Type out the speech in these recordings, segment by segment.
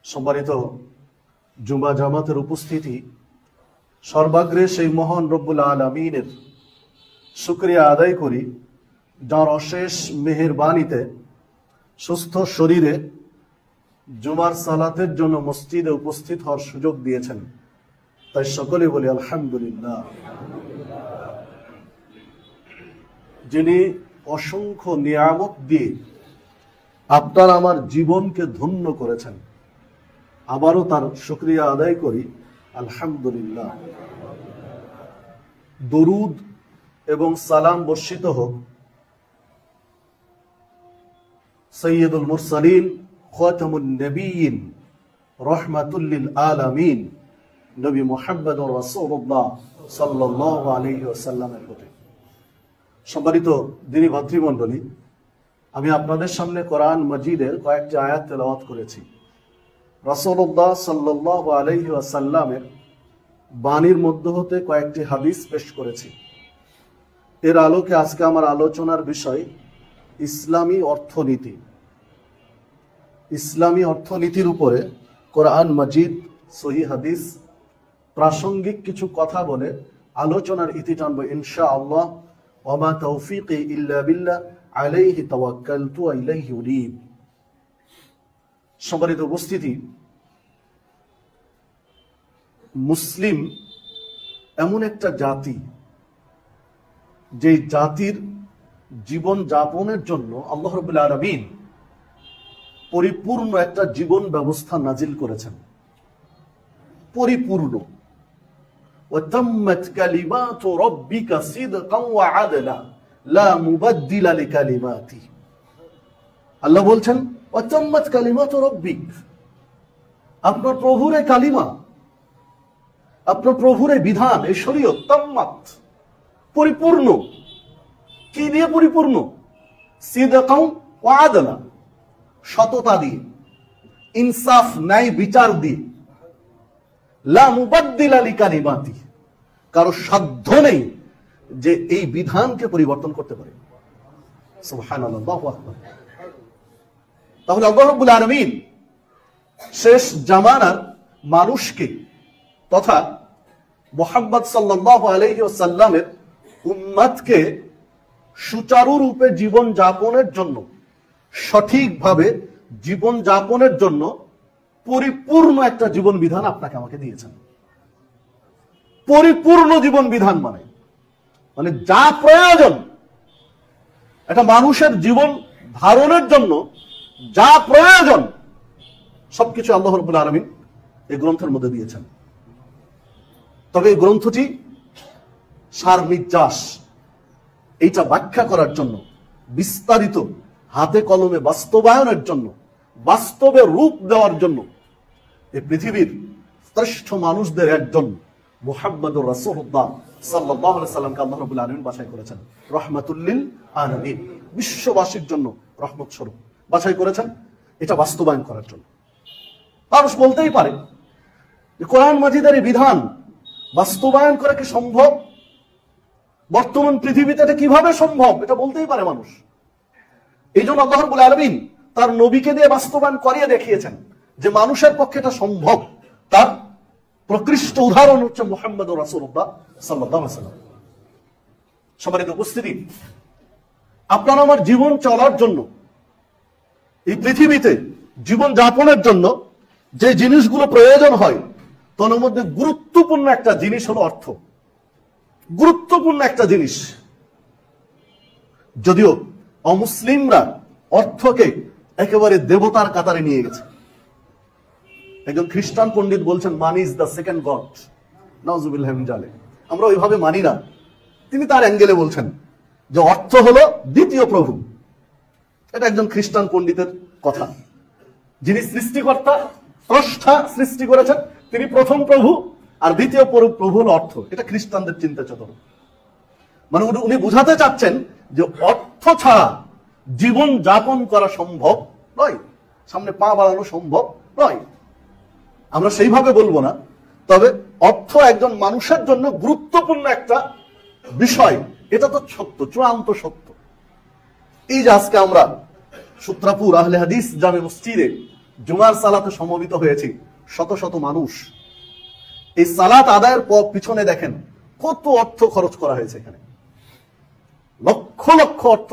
সম্মানিত জুমা জামাতের উপস্থিতি, সর্বাগ্রে সেই মহান রব্বুল আলামিনের শুকরিয়া আদায় করি, যার অশেষ মেহেরবানিতে সুস্থ শরীরে জুমার সালাতের জন্য মসজিদে উপস্থিত হওয়ার সুযোগ দিয়েছেন। তাই সকলে বলি আলহামদুলিল্লাহ। যিনি অসংখ্য নিয়ামত দিয়ে আপনার আমার জীবনকে ধন্য করেছেন, আবারও তার শুকরিয়া আদায় করি আলহামদুলিল্লাহ। দরুদ এবং সালাম বর্ষিত হোক সৈয়দুল মুরসালিন খাতামুন নবিয়্যিন রাহমাতুল লিল আলামিন নবী মুহাম্মদুর রাসূলুল্লাহ সাল্লাল্লাহু আলাইহি ওয়াসাল্লামের প্রতি। সম্মানিত দিনী ভাতৃমণ্ডলী, আমি আপনাদের সামনে কোরআন মাজিদের কয়েকটি আয়াত তেলাওয়াত করেছি। রাসূলুল্লাহ সাল্লাল্লাহু আলাইহি ওয়াসাল্লামের বাণীর মধ্য হতে কয়েকটি হাদিস পেশ করেছি। এর আলোকে আজকে আমার আলোচনার বিষয় ইসলামী অর্থনীতি। ইসলামী অর্থনীতির উপরে কোরআন মাজিদ, সহিহ হাদিস, প্রাসঙ্গিক কিছু কথা বলে আলোচনার ইতি টানবো ইনশাআল্লাহ। ওয়া মা তাওফীকি ইল্লা বিল্লাহ আলাইহি তাওয়াক্কালতু ওয়া ইলাইহি উনীব। সম্মানিত উপস্থিতি, মুসলিম এমন একটা জাতি, যে জাতির জীবন যাপনের জন্য আল্লাহ রাব্বুল আলামিন পরিপূর্ণ একটা জীবন ব্যবস্থা নাজিল করেছেন। পরিপূর্ণ। ওয়াতাম্মাত কালিমাতু রাব্বিকা সিদকান ওয়া আদলা লা মুবাদদিলা লিকালিমাতি। আল্লাহ বলছেন ওয়াতাম্মাত কালিমাতু রাব্বিক, আপনার প্রভুর এই কালিমা, আপনার প্রভুর এই বিধান, এই শরীয়ত তাম্মাত, পরিপূর্ণ। কি দিয়ে পরিপূর্ণ? সিদকান ওয়া আদলা, সততা দিয়ে, ইনসাফ, ন্যায় বিচার দিয়ে। লা মুবাদদিলা লিকালিমাতি, কারো সাধ্য নেই যে এই বিধানকে পরিবর্তন করতে পারে। সুবহানাল্লাহ, আল্লাহু আকবার। তাহলে আল্লাহ রাব্বুল আলামিন শেষ জামানার মানুষকে তথা মুহাম্মদ সাল্লাল্লাহু আলাইহি ওয়াসাল্লামের উম্মতকে সুচারুরূপে জীবন যাপনের জন্য, সঠিকভাবে জীবন যাপনের জন্য পরিপূর্ণ একটা জীবন বিধান আপনাকে আমাকে দিয়েছেন। পরিপূর্ণ জীবন বিধান মানে যা প্রয়োজন একটা মানুষের জীবন ধারণের জন্য, যা প্রয়োজন সবকিছু আল্লাহ রাব্বুল আলামিন এই গ্রন্থের মধ্যে দিয়েছেন। তবে এই গ্রন্থটি সার নির্যাস এইটা ব্যাখ্যা করার জন্য, বিস্তারিত হাতে কলমে বাস্তবায়নের জন্য, বাস্তবে রূপ দেওয়ার জন্য এই পৃথিবীর শ্রেষ্ঠ মানুষদের একজন মুহাম্মদুর রাসূলুল্লাহ সাল্লাল্লাহু আলাইহি সাল্লামকে আল্লাহ রাব্বুল আলামিন বাছাই করেছেন রাহমাতুল লিল আলামিন, বিশ্ববাসীর জন্য রহমত স্বরূপ বাছাই করেছেন, এটা বাস্তবায়ন করার জন্য। মানুষ বলতেই পারে যে কোরআন মাজিদের এই বিধান বাস্তবায়ন করা কি সম্ভব? বর্তমান পৃথিবীতে এটা কিভাবে সম্ভব? এটা বলতেই পারে মানুষ। এই জন্য আল্লাহ রাব্বুল আলামিন তার নবীকে দিয়ে বাস্তবায়ন করিয়ে দেখিয়েছেন যে মানুষের পক্ষে এটা সম্ভব। তার প্রকৃষ্ট উদাহরণ হচ্ছে মুহাম্মদুর রাসূলুল্লাহ সাল্লাল্লাহু আলাইহি ওয়াসাল্লাম। সম্মানিত উপস্থিতি, আপনার আমার জীবন চলার জন্য, এই পৃথিবীতে জীবন যাপনের জন্য যে জিনিসগুলো প্রয়োজন হয়, তার মধ্যে গুরুত্বপূর্ণ একটা জিনিস হলো অর্থ। গুরুত্বপূর্ণ একটা জিনিস। যদিও অমুসলিমরা অর্থকে একেবারে দেবতার কাতারে নিয়ে গেছে। একজন খ্রিস্টান পণ্ডিত বলছেন money is the second god. নাউজুবিল্লাহি মিন যালিক। আমরা ওইভাবে মানি না। তিনি তার অ্যাঙ্গেলে বলছেন যে অর্থ হলো দ্বিতীয় প্রভু। এটা একজন খ্রিস্টান পণ্ডিতের কথা। যিনি সৃষ্টিকর্তা, স্রষ্টা, সৃষ্টি করেছেন, তিনি প্রথম প্রভু, আর দ্বিতীয় প্রভু হলো অর্থ। এটা খ্রিস্টানদের চিন্তা চেতনা। মানে উনি বুঝাতে চাচ্ছেন যে অর্থ ছাড়া জীবন যাপন করা সম্ভব নয়, সামনে পা বাড়ানো সম্ভব নয়। আমরা সেইভাবে বলবো না, তবে অর্থ একজন মানুষের জন্য গুরুত্বপূর্ণ একটা বিষয়, এটা তো সত্য, চূড়ান্ত সত্য। এই যে আজকে আমরা সূত্রাপুর আহলে হাদিস জামে মসজিদে জুমার সালাতে সমবেত হয়েছি শত শত মানুষ। এই সালাত আদায়ের পিছনে দেখেন কত অর্থ খরচ করা হয়েছে। এখানে লক্ষ লক্ষ অর্থ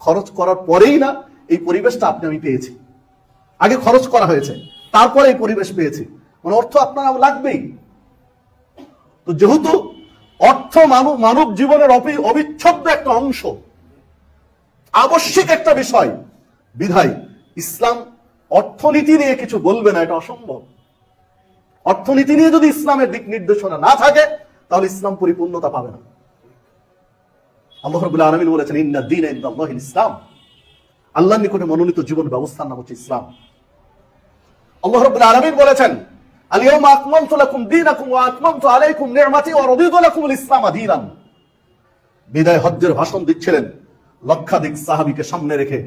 খরচ করার পরেই না এই পরিবেশটা আপনি আমি পেয়েছি। আগে খরচ করা হয়েছে, তারপরে এই পরিবেশ পেয়েছি, মানে অর্থ আপনার লাগবেই। তো যেহেতু অর্থ মানব জীবনের অবিচ্ছেদ্য একটা অংশ, আবশ্যিক একটা বিষয়, বিধায় ইসলাম অর্থনীতি নিয়ে কিছু বলবে না, এটা অসম্ভব। অর্থনীতি নিয়ে যদি ইসলামের দিক নির্দেশনা না থাকে তাহলে ইসলাম পরিপূর্ণতা পাবে না। আল্লাহ রাব্বুল আলামিন বলেছেন ইন্না দীনা ইনদাল্লাহিল ইসলাম, আল্লাহর নিকটে মনোনীত জীবন ব্যবস্থার নাম হচ্ছে ইসলাম। আল্লাহ রাব্বুল আলামিন বলেছেন আল ইয়াউমা আকমালতু লাকুম দীনাকুম ওয়া আতমামতু আলাইকুম নি'মাতি ওয়া রাদিতু লাকুমুল ইসলাম দীনান। বিদায় হজ্জের ভাষণ দিচ্ছিলেন লক্ষাধিক সাহাবীকে সামনে রেখে।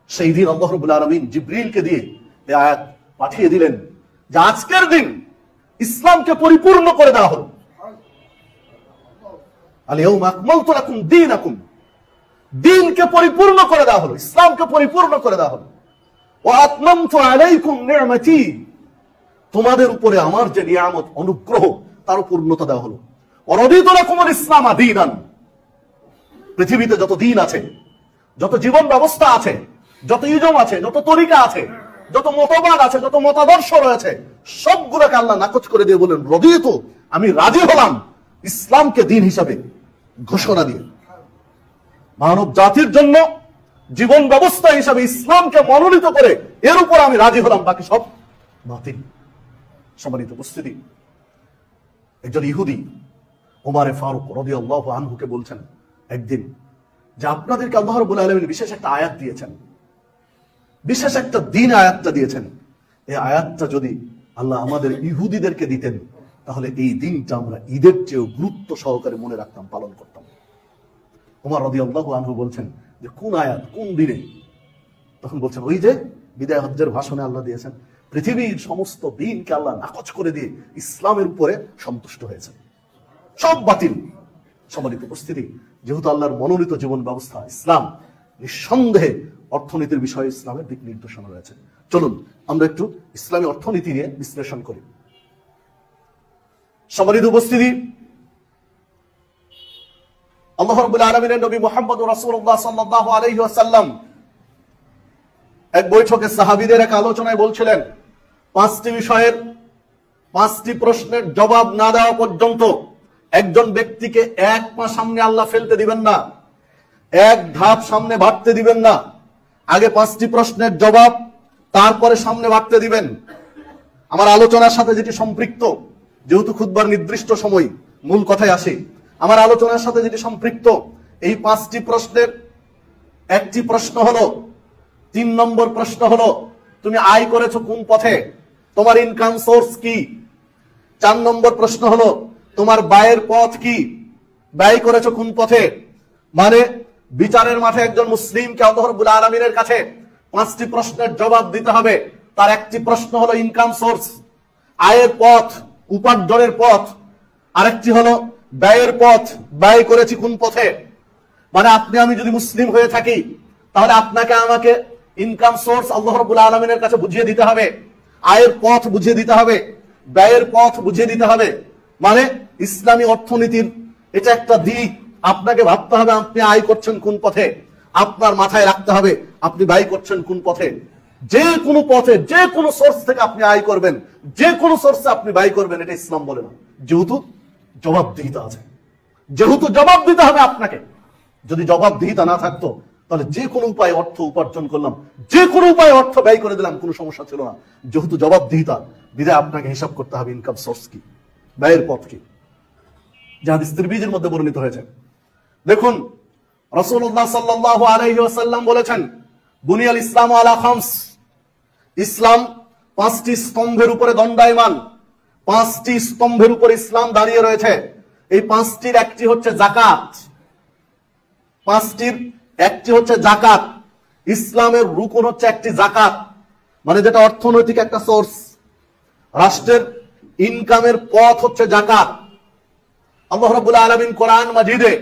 সেই দিন আল্লাহ রাব্বুল আলামিন জিবরিলকে দিয়ে এই আয়াত পাঠিয়ে দিলেন যে আজকের দিন ইসলামকে পরিপূর্ণ করে দেওয়া হলো। আল ইয়াউমা আকমালতু লাকুম দীনাকুম, দ্বীনকে পরিপূর্ণ করে দেওয়া হলো, ইসলামকে পরিপূর্ণ করে দেওয়া হলো। ওয়া আতমামতু আলাইকুম নি'মাতি, তোমাদের উপরে আমার যে নিয়ামত অনুগ্রহ তার পূর্ণতা দেওয়া হলো। ওয়া রাদিতু লাকুমুল ইসলাম দীনান, পৃথিবীতে যত দিন আছে, যত জীবন ব্যবস্থা আছে, যত ইজম আছে, যত তরিকা আছে, যত মতবাদ আছে, যত মতাদর্শ রয়েছে, সবগুলোকে আল্লাহ নাকচ করে দিয়ে বলেন রাদিতু, আমি রাজি হলাম ইসলামকে দিন হিসাবে ঘোষণা দিয়ে। মানব জাতির জন্য জীবন ব্যবস্থা হিসাবে ইসলামকে মনোনীত করে এর উপর আমি রাজি হলাম, বাকি সব বাতিল। সম্মানিত উপস্থিতি, একজন ইহুদি ওমর ফারুক রাদিয়াল্লাহু আনহুকে বলছেন একদিন যে আপনাদেরকে আল্লাহ রাব্বুল আলামিন বিশেষ একটা আয়াত দিয়েছেন, বিশেষ একটা দিন আয়াতটা দিয়েছেন। এই আয়াতটা যদি আল্লাহ আমাদের ইহুদিদেরকে দিতেন তাহলে এই দিনটা আমরা ঈদের চেয়েও গুরুত্ব সহকারে মনে রাখতাম, পালন করতাম। ওমর রাদিয়াল্লাহু আনহু বলছেন যে কোন আয়াত, কোন দিনে? তখন বলছেন ওই যে বিদায় হজ্জের ভাষণে আল্লাহ দিয়েছেন পৃথিবীর সমস্ত দিনকে আল্লাহ নাকচ করে দিয়ে ইসলামের উপরে সন্তুষ্ট হয়েছে, সব বাতিল। সম্মানিত উপস্থিতি, যেহেতু আল্লাহর মনোনীত জীবন ব্যবস্থা ইসলাম, নিঃসন্দেহে অর্থনীতির বিষয়ে ইসলামের দিক নির্দেশনা রয়েছে। চলুন আমরা একটু ইসলামী অর্থনীতি নিয়ে বিশ্লেষণ করি। সম্মানিত উপস্থিতি, আল্লাহ রাব্বুল আলামিনের নবী মুহাম্মদ রাসূলুল্লাহ সাল্লাল্লাহু আলাইহি ওয়াসাল্লাম এক বৈঠকে সাহাবীদের এক আলোচনায় বলছিলেন 5টি বিষয়ের 5টি প্রশ্নের জবাব না দেওয়া পর্যন্ত একজন ব্যক্তিকে এক পা সামনে আল্লাহ ফেলতে দিবেন না, এক ধাপ সামনে বাড়তে দিবেন না। আগে 5টি প্রশ্নের জবাব, তারপরে সামনে বাড়তে দিবেন। আমার আলোচনার সাথে যেটি সম্পৃক্ত, যেহেতু খুতবার নির্দিষ্ট সময়, মূল কথায় আসে, আমার আলোচনার সাথে যেটি সম্পৃক্ত, এই 5টি প্রশ্নের একটি প্রশ্ন হলো, 3 নম্বর প্রশ্ন হলো তুমি আয় করেছো কোন পথে, তোমার ইনকাম সোর্স কি। 4 নম্বর প্রশ্ন হলো তোমার ব্যয়ের পথ কি, ব্যয় করেছো কোন পথে। মানে বিচারের মাঠে একজন মুসলিমকে আল্লাহ রাব্বুল আলামিনের কাছে 5টি প্রশ্নের জবাব দিতে হবে। তার একটি প্রশ্ন হলো ইনকাম সোর্স, আয়ের পথ, উপার্জনের পথ। আরেকটি হলো ব্যয়ের পথ, ব্যয় করেছি কোন পথে। মানে আপনি আমি যদি মুসলিম হয়ে থাকি তাহলে আপনাকে আমাকে ইনকাম সোর্স আল্লাহ রাব্বুল আলামিনের কাছে বুঝিয়ে দিতে হবে, আয়ের পথ বুঝিয়ে দিতে হবে, ব্যয়ের পথ বুঝিয়ে দিতে হবে। মানে ইসলামী অর্থনীতির এটা একটা দিক, আপনাকে ভাবতে হবে আপনি আয় করছেন কোন পথে, আপনার মাথায় রাখতে হবে আপনি ব্যয় করছেন কোন পথে। যে কোনো পথে, যে কোনো সোর্স থেকে আপনি আয় করবেন, যে কোনো সোর্সে আপনি ব্যয় করবেন, এটা ইসলাম বলে না। যেহেতু জবাবদিহিতা আছে, যেহেতু জবাব দিতে হবে আপনাকে। যদি জবাবদিহিতা না থাকতো তাহলে যে কোনো উপায়ে অর্থ উপার্জন করলাম, যে কোনো উপায়ে অর্থ ব্যয় করে দিলাম, কোনো সমস্যা ছিল না। যেহেতু জবাবদিহিতা, বিধায় আপনাকে হিসাব করতে হবে ইনকাম সোর্স কি, ব্যয়ের পথ কি। যা হাদিস তিরমিজির মধ্যে বর্ণিত হয়েছে। দেখুন রাসূলুল্লাহ সাল্লাল্লাহু আলাইহি ওয়াসাল্লাম বলেছেন বুনিয়াল ইসলাম আলা খামস, ইসলাম 5টি স্তম্ভের উপরে দণ্ডায়মান। 5টি স্তম্ভের উপরে ইসলাম দাঁড়িয়ে রয়েছে। এই 5টির একটি হচ্ছে যাকাত, 5টির একটি হচ্ছে যাকাত। ইসলামের রুকন হচ্ছে একটি যাকাত, মানে যেটা অর্থনৈতিক একটা সোর্স। রাষ্ট্রের ইনকামের পথ হচ্ছে যাকাত। আল্লাহ রাব্বুল আলামিন কোরআন মাজিদে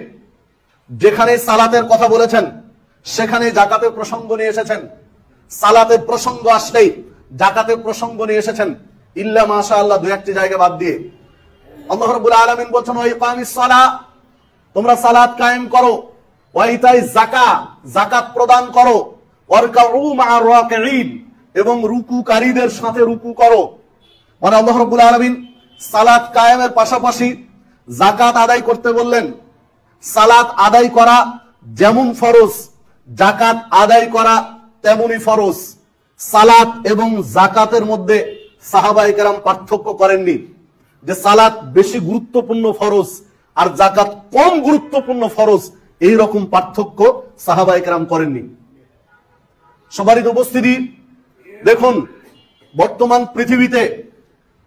যেখানে সালাতের কথা বলেছেন সেখানে যাকাতের প্রসঙ্গ নিয়ে এসেছেন। সালাতের প্রসঙ্গ আসলেই যাকাতের প্রসঙ্গ নিয়ে এসেছেন, ইল্লা মাশাআল্লাহ দুই একটি জায়গা বাদ দিয়ে। আল্লাহ রাব্বুল আলামিন বলেছেন ওয়া ইকামিস সালাহ, তোমরা সালাত কায়েম করো, ওয়া ইতাই যাকাত, যাকাত প্রদান করো, ওয়ারকাউ মা'আর রাকিঈন, এবং রুকুকারীদের সাথে রুকু করো। মানে আল্লাহ রাব্বুল আলামিন সালাত কায়েমের পাশাপাশি যাকাত আদায় করতে বললেন। সালাত আদায় করা যেমন ফরজ, যাকাত আদায় করা তেমনি ফরজ। সালাত এবং যাকাতের মধ্যে সাহাবায়ে কেরাম পার্থক্য করেননি যে সালাত বেশি গুরুত্বপূর্ণ ফরজ আর যাকাত কম গুরুত্বপূর্ণ ফরজ, এই রকম পার্থক্য সাহাবায়ে কেরাম করেননি। সবারই উপস্থিতি, দেখুন বর্তমান পৃথিবীতে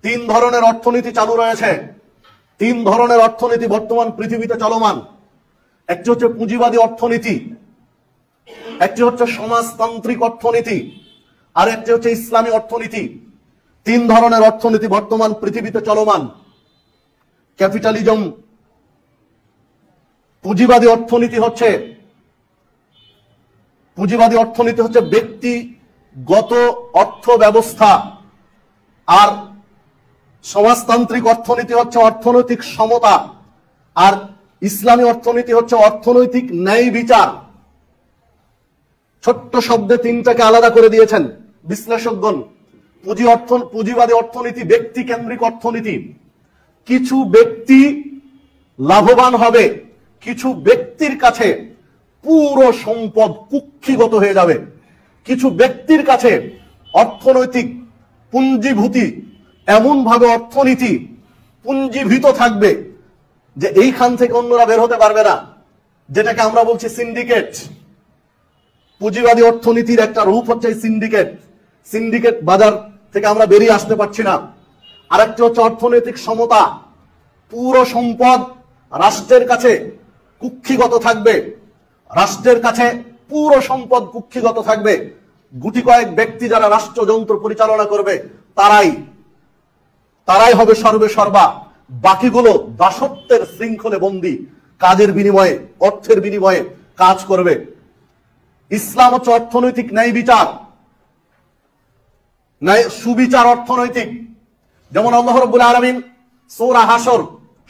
তিন ধরনের অর্থনীতি চালু রয়েছে। তিন ধরনের অর্থনীতি বর্তমান পৃথিবীতে চলমান। একটি হচ্ছে পুঁজিবাদী অর্থনীতি, একটি হচ্ছে সমাজতান্ত্রিক অর্থনীতি, আর একটি হচ্ছে ইসলামী অর্থনীতি। তিন ধরনের অর্থনীতি বর্তমান পৃথিবীতে চলমান। ক্যাপিটালিজম, পুঁজিবাদী অর্থনীতি হচ্ছে ব্যক্তিগত অর্থ ব্যবস্থা, আর সমাজতান্ত্রিক অর্থনীতি হচ্ছে অর্থনৈতিক সমতা, আর ইসলামী অর্থনীতি হচ্ছে অর্থনৈতিক ন্যায় বিচার। ছোট্ট শব্দে তিনটাকে আলাদা করে দিয়েছেন বিশ্লেষকগণ। পুঁজিবাদী অর্থনীতি ব্যক্তি কেন্দ্রিক অর্থনীতি। কিছু ব্যক্তি লাভবান হবে, কিছু ব্যক্তির কাছে পুরো সম্পদ কুক্ষিগত হয়ে যাবে। কিছু ব্যক্তির কাছে অর্থনৈতিক পুঞ্জীভূতি, এমন ভাবে অর্থনীতি পুঞ্জীভূত থাকবে যে এইখান থেকে অন্যরা বের হতে পারবে না, যেটাকে আমরা বলছি সিন্ডিকেট। পুঁজিবাদী অর্থনীতির একটা রূপ হচ্ছে সিন্ডিকেট। সিন্ডিকেট বাজার থেকে আমরা বেরিয়ে আসতে পারছি না। আরেকটি হচ্ছে অর্থনৈতিক সমতা, পুরো সম্পদ রাষ্ট্রের কাছে কুক্ষিগত থাকবে। রাষ্ট্রের কাছে পুরো সম্পদ কুক্ষিগত থাকবে। গুটি কয়েক ব্যক্তি যারা রাষ্ট্রযন্ত্র পরিচালনা করবে তারাই হবে সর্বে সর্বা। বাকিগুলো দাসত্বের শৃঙ্খলে বন্দী, কাজের বিনিময়ে, অর্থের বিনিময়ে কাজ করবে। ইসলাম হচ্ছে অর্থনৈতিক ন্যায় বিচার, সুবিচার অর্থনৈতিক। যেমন আল্লাহ রাব্বুল আলামিন সূরা হাসর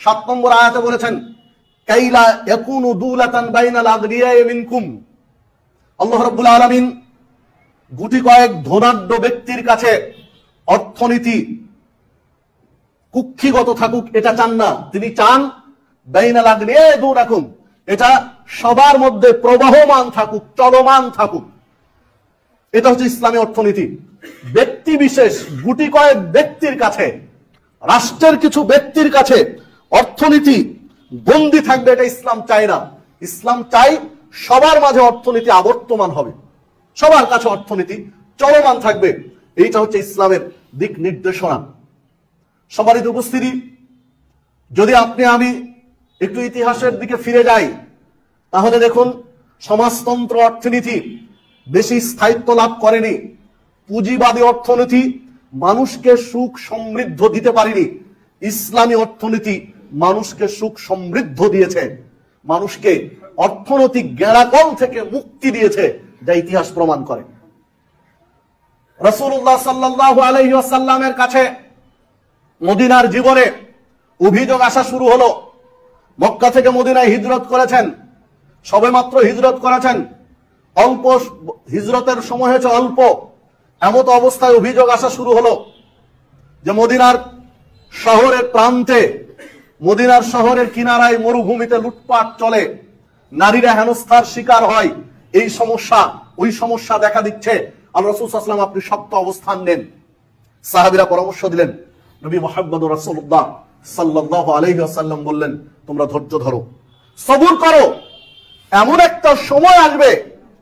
7 নম্বর আয়াতে বলেছেন কাইলা ইয়াকুনু দুলাতান বাইনাল আগনিয়াই মিনকুম। আল্লাহ রাব্বুল আলামিন গুটি কয়েক ধনাঢ্য ব্যক্তির কাছে অর্থনীতি কুক্ষিগত থাকুক এটা চান না। তিনি চান বাইনাল আগনিয়াই দুনাকুম, এটা সবার মধ্যে প্রবাহমান থাকুক, চলমান থাকুক। এটা হচ্ছে ইসলামী অর্থনীতি। ব্যক্তি বিশেষ, গুটি কয়েক ব্যক্তির কাছে, রাষ্ট্রের কিছু ব্যক্তির কাছে অর্থনীতি বন্দী থাকবে, এটা ইসলাম চায় না। ইসলাম চাই সবার মাঝে অর্থনীতি আবর্তমান হবে, সবার কাছে অর্থনীতি চলমান থাকবে। এইটা হচ্ছে ইসলামের দিক নির্দেশনা। সবারই উপস্থিতি, যদি আপনি আমি একটু ইতিহাসের দিকে ফিরে যাই, তাহলে দেখুন সমাজতন্ত্র অর্থনীতি বেশি স্থায়িত্ব লাভ করেনি। পুঁজিবাদী অর্থনীতি মানুষকে সুখ সমৃদ্ধ দিতে পারেনি। ইসলামী অর্থনীতি মানুষকে সুখ সমৃদ্ধ দিয়েছে, মানুষকে অর্থনৈতিক গেঁড়াকল থেকে মুক্তি দিয়েছে, যা ইতিহাস প্রমাণ করে। রাসূলুল্লাহ সাল্লাল্লাহু আলাইহি ওয়াসাল্লামের কাছে মদিনার জীবনে অভিযোগ আসা শুরু হলো। মক্কা থেকে মদিনায় হিজরত করেছেন, সবেমাত্র হিজরত করেছেন, অল্প হিজরতের সময় হয়েছে অল্প, এমত অবস্থায় অভিযোগ আসা শুরু হলো যে মদিনার শহরের প্রান্তে, মদিনার শহরের কিনারায় মরুভূমিতে লুটপাট চলে, নারীরা হেনস্থার শিকার হয়, এই সমস্যা ওই সমস্যা দেখা দিচ্ছে। আল্লাহ রাসূল সাল্লাল্লাহু আলাইহি ওয়াসাল্লাম আপনি শক্ত অবস্থান নেন। সাহাবীরা পরামর্শ দিলেন, নবী মুহাম্মদ রাসূলুল্লাহ সাল্লাল্লাহু আলাইহি ওয়াসাল্লাম বললেন তোমরা ধৈর্য ধরো, সবুর করো, এমন একটা সময় আসবে,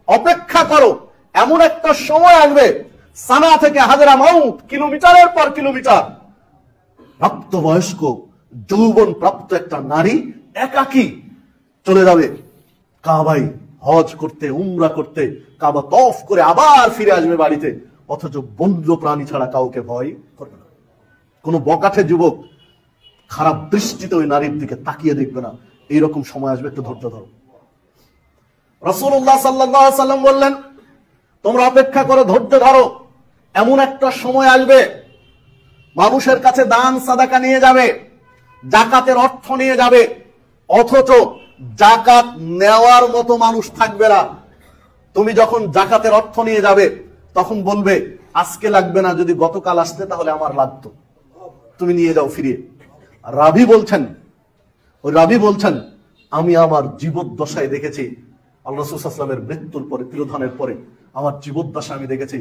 অপেক্ষা করো, এমন একটা সময় আসবে সানা থেকে হাজরা মাউত, কিলোমিটারের পর কিলোমিটার, প্রাপ্তবয়স্ক যৌবন প্রাপ্ত একটা নারী একাকী চলে যাবে কাবায় হজ করতে, উমরা করতে, কাবা তওয়াফ করে আবার ফিরে আসবে বাড়িতে, অথচ বন্য প্রাণী ছাড়া কাউকে ভয় করবে না। কোন বকাঠে যুবক খারাপ দৃষ্টিতে ওই নারীর দিকে তাকিয়ে দেখবে না। এইরকম সময় আসবে, একটু ধৈর্য ধরো। রাসূলুল্লাহ সাল্লাল্লাহু আলাইহি ওয়াসাল্লাম বললেন তোমরা অপেক্ষা করো, ধৈর্য ধরো, এমন একটা সময় আসবে মানুষের কাছে দান সাদাকা নিয়ে যাবে, জাকাতের অর্থ নিয়ে যাবে, অথচ জাকাত নেওয়ার মতো মানুষ থাকবে না। তুমি যখন জাকাতের অর্থ নিয়ে যাবে তখন বলবে আজকে লাগবে না, যদি গতকাল আসতে তাহলে আমার লাগতো, তুমি নিয়ে যাও ফিরিয়ে। রাবি বলছেন আমি আমার জীবদ্দশায় দেখেছি, আল্লাহ রাসূল সাল্লাল্লাহু আলাইহি ওয়াসাল্লামের মৃত্যুর পরে, তিরোধানের পরে আমার জীবদ্দশায় আমি দেখেছি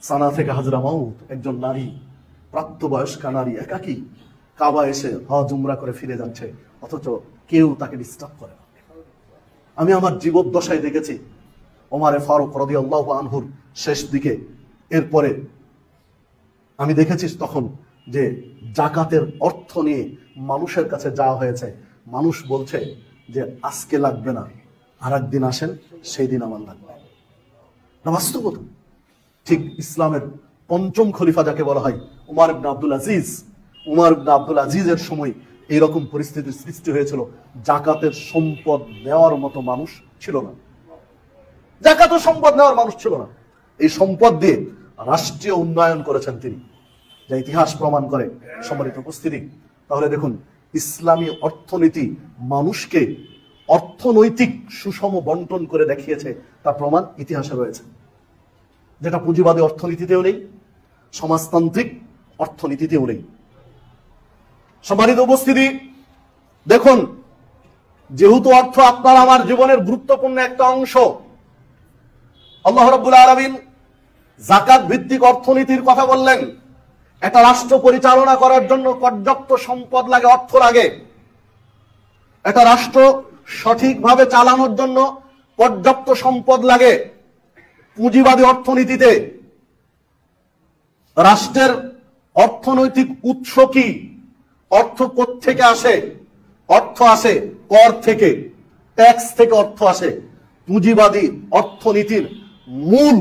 সানা থেকে হাজরা মাউত একজন নারী, প্রাপ্তবয়স্কা নারী একাকী কাবা এসে হজ উমরা করে ফিরে যাচ্ছে, অথচ কেউ তাকে ডিস্টার্ব করে না। আমি আমার জীবদ্দশায় দেখেছি ওমর ফারুক রাদিয়াল্লাহু আনহুর শেষ দিকে, এরপরে আমি দেখেছি তখন যে জাকাতের অর্থ নিয়ে মানুষের কাছে যাওয়া হয়েছে, মানুষ বলছে যে আজকে লাগবে না, আর একদিন আসেন, সেই দিন আমার লাগবে না। বাস্তবতা ঠিক ইসলামের পঞ্চম খলিফা যাকে বলা হয় উমর ইবনে আব্দুল আজিজের সময় এইরকম পরিস্থিতির সৃষ্টি হয়েছিল। জাকাতের সম্পদ নেওয়ার মতো মানুষ ছিল না, জাকাতের সম্পদ নেওয়ার মানুষ ছিল না। এই সম্পদ দিয়ে রাষ্ট্রীয় উন্নয়ন করেছেন তিনি, যা ইতিহাস প্রমাণ করে। সম্মানিত উপস্থিতি, তাহলে দেখুন ইসলামী অর্থনীতি মানুষকে অর্থনৈতিক সুষম বন্টন করে দেখিয়েছে, তার প্রমাণ ইতিহাসে রয়েছে, যেটা পুঁজিবাদী অর্থনীতিতেও নেই, সমাজতান্ত্রিক অর্থনীতিতেও নেই। সম্মানিত উপস্থিতি, দেখুন যেহেতু অর্থ আপনার আমার জীবনের গুরুত্বপূর্ণ একটা অংশ, আল্লাহ রাব্বুল আলামিন যাকাত ভিত্তিক অর্থনীতির কথা বললেন। একটা রাষ্ট্র পরিচালনা করার জন্য পর্যাপ্ত সম্পদ লাগে, অর্থ লাগে। একটা রাষ্ট্র সঠিকভাবে চালানোর জন্য পর্যাপ্ত সম্পদ লাগে। পুঁজিবাদী অর্থনীতিতে রাষ্ট্রের অর্থনৈতিক উৎস কি? অর্থ কোত্থেকে আসে? অর্থ আসে কর থেকে, ট্যাক্স থেকে অর্থ আসে। পুঁজিবাদী অর্থনীতির মূল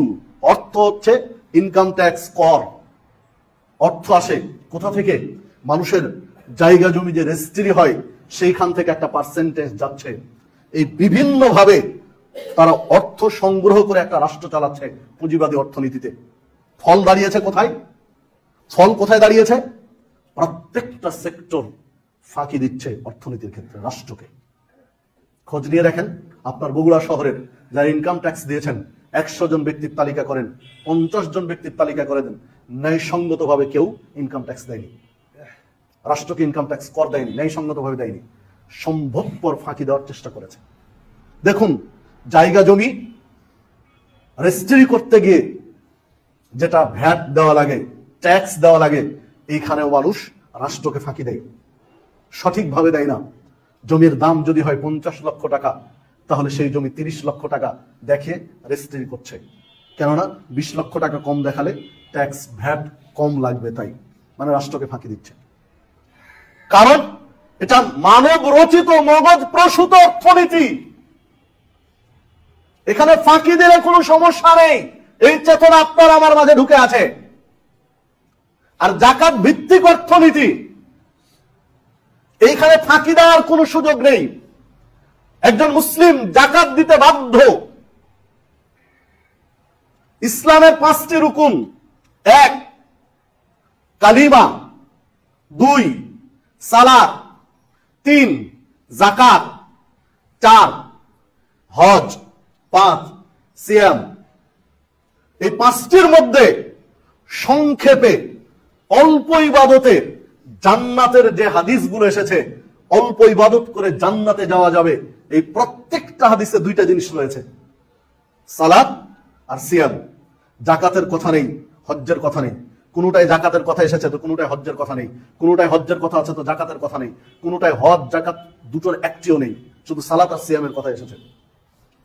অর্থ হচ্ছে ইনকাম ট্যাক্স, কর। অর্থ আসে কোথা থেকে? মানুষের জায়গা জমি যে রেজিস্ট্রি হয় সেইখান থেকে একটা পার্সেন্টেজ যাচ্ছে। এই বিভিন্ন ভাবে তারা অর্থ সংগ্রহ করে একটা রাষ্ট্র চালাচ্ছে পুঁজিবাদী অর্থনীতিতে। ফল দাঁড়িয়েছে কোথায়? ফল কোথায় দাঁড়িয়েছে? প্রত্যেকটা সেক্টর ফাঁকি দিচ্ছে অর্থনীতির ক্ষেত্রে রাষ্ট্রকে। খোঁজ নিয়ে দেখেন, আপনার বগুড়া শহরের যারা ইনকাম ট্যাক্স দিয়েছেন 100 জন ব্যক্তির তালিকা করেন, 50 জন ব্যক্তির তালিকা করে দেন, ন্যায়সঙ্গত ভাবে কেউ ইনকাম ট্যাক্স দেয়নি, রাষ্ট্রকে ইনকাম ট্যাক্স কর দেয়নি, ন্যায়সঙ্গত ভাবে দেয়নি, সম্ভবপর ফাঁকি দেওয়ার চেষ্টা করেছে। দেখুন জায়গা জমি রেজিস্ট্রি করতে গিয়ে যেটা ভ্যাট দেওয়া লাগে, ট্যাক্স দেওয়া লাগে, এইখানেও মানুষ রাষ্ট্রকে ফাঁকি দেয়, সঠিকভাবে দেয় না। জমির দাম যদি হয় 50 লক্ষ টাকা, তাহলে সেই জমি 30 লক্ষ টাকা দেখে রেজিস্ট্রি করছে, কেননা 20 লক্ষ টাকা কম দেখালে ট্যাক্স ভ্যাট কম লাগবে, তাই মানে রাষ্ট্রকে ফাঁকি দিচ্ছে। কারণ এটা মানব রচিত মগজ প্রসূত অর্থনীতি, এখানে ফাঁকি দিলে কোনো সমস্যা নেই, এই চেতনা আপনার আমার মাঝে ঢুকে আছে। আর জাকাত ভিত্তিক অর্থনীতি, এইখানে ফাঁকি দেওয়ার কোনো সুযোগ নেই। একজন মুসলিম জাকাত দিতে বাধ্য। ইসলামের 5টি রুকুন: 1 কালিমা, 2 সালাত, 3 যাকাত, 4 হজ, 5 সিয়াম। এই 5টির মধ্যে সংক্ষেপে অল্প ইবাদতে জান্নাতের যে হাদিসগুলো এসেছে, অল্প ইবাদত করে জান্নাতে যাওয়া যাবে, এই প্রত্যেকটা হাদিসে 2টা জিনিস রয়েছে, সালাত আর সিয়াম। জাকাতের কথা নেই, হজ্জের কথা নেই, কোনটায় জাকাতের কথা এসেছে তো কোনটায় হজ্জের কথা নেই, কোনটায় হজ্জের কথা আছে তো জাকাতের কথা নেই, কোনটায় হজ জাকাত দুটোর একটিও নেই, শুধু সালাত আর সিয়ামের কথা এসেছে।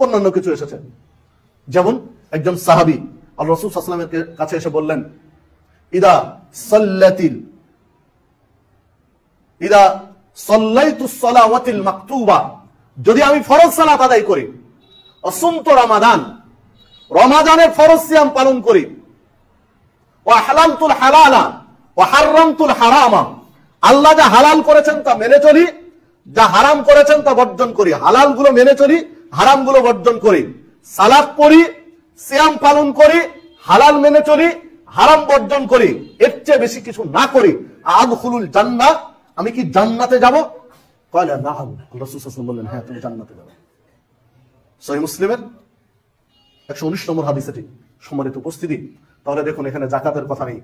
অন্যান্য কিছু এসেছে, যেমন একজন সাহাবী আল্লাহর রাসূল সাল্লাল্লাহু আলাইহি ওয়াসাল্লামের কাছে এসে বললেন, ইদা সাল্লাইতু সালাওয়াতিল মাকতুবা, যদি আমি ফরজ সালাত আদায় করি, অসুমতু রমাদান, রমাদানের ফরজ সিয়াম পালন করি, ওয়া হালালতুল হালালা ওয়া হারামতুল হারামা, আল্লাহ যা হালাল করেছেন তা মেনে চলি, যা হারাম করেছেন তা বর্জন করি, হালাল গুলো মেনে চলি, হারাম গুলো বর্জন করি, সালাত পড়ি, সিয়াম পালন করি, হালাল মেনে চলি, হারাম বর্জন করি, এর চেয়ে বেশি কিছু না করি, আদখুলুল জান্নাহ, আমি কি জান্নাতে যাব? কয়লা নাম, রাসূল সাল্লাল্লাহু আলাইহি ওয়াসাল্লাম বললেন, হ্যাঁ তুমি জান্নাতে যাবে। সহিহ মুসলিমের 119 নম্বর হাদিস এটি। সম্মানিত উপস্থিতি, তাহলে দেখুন এখানে যাকাতের কথা নেই,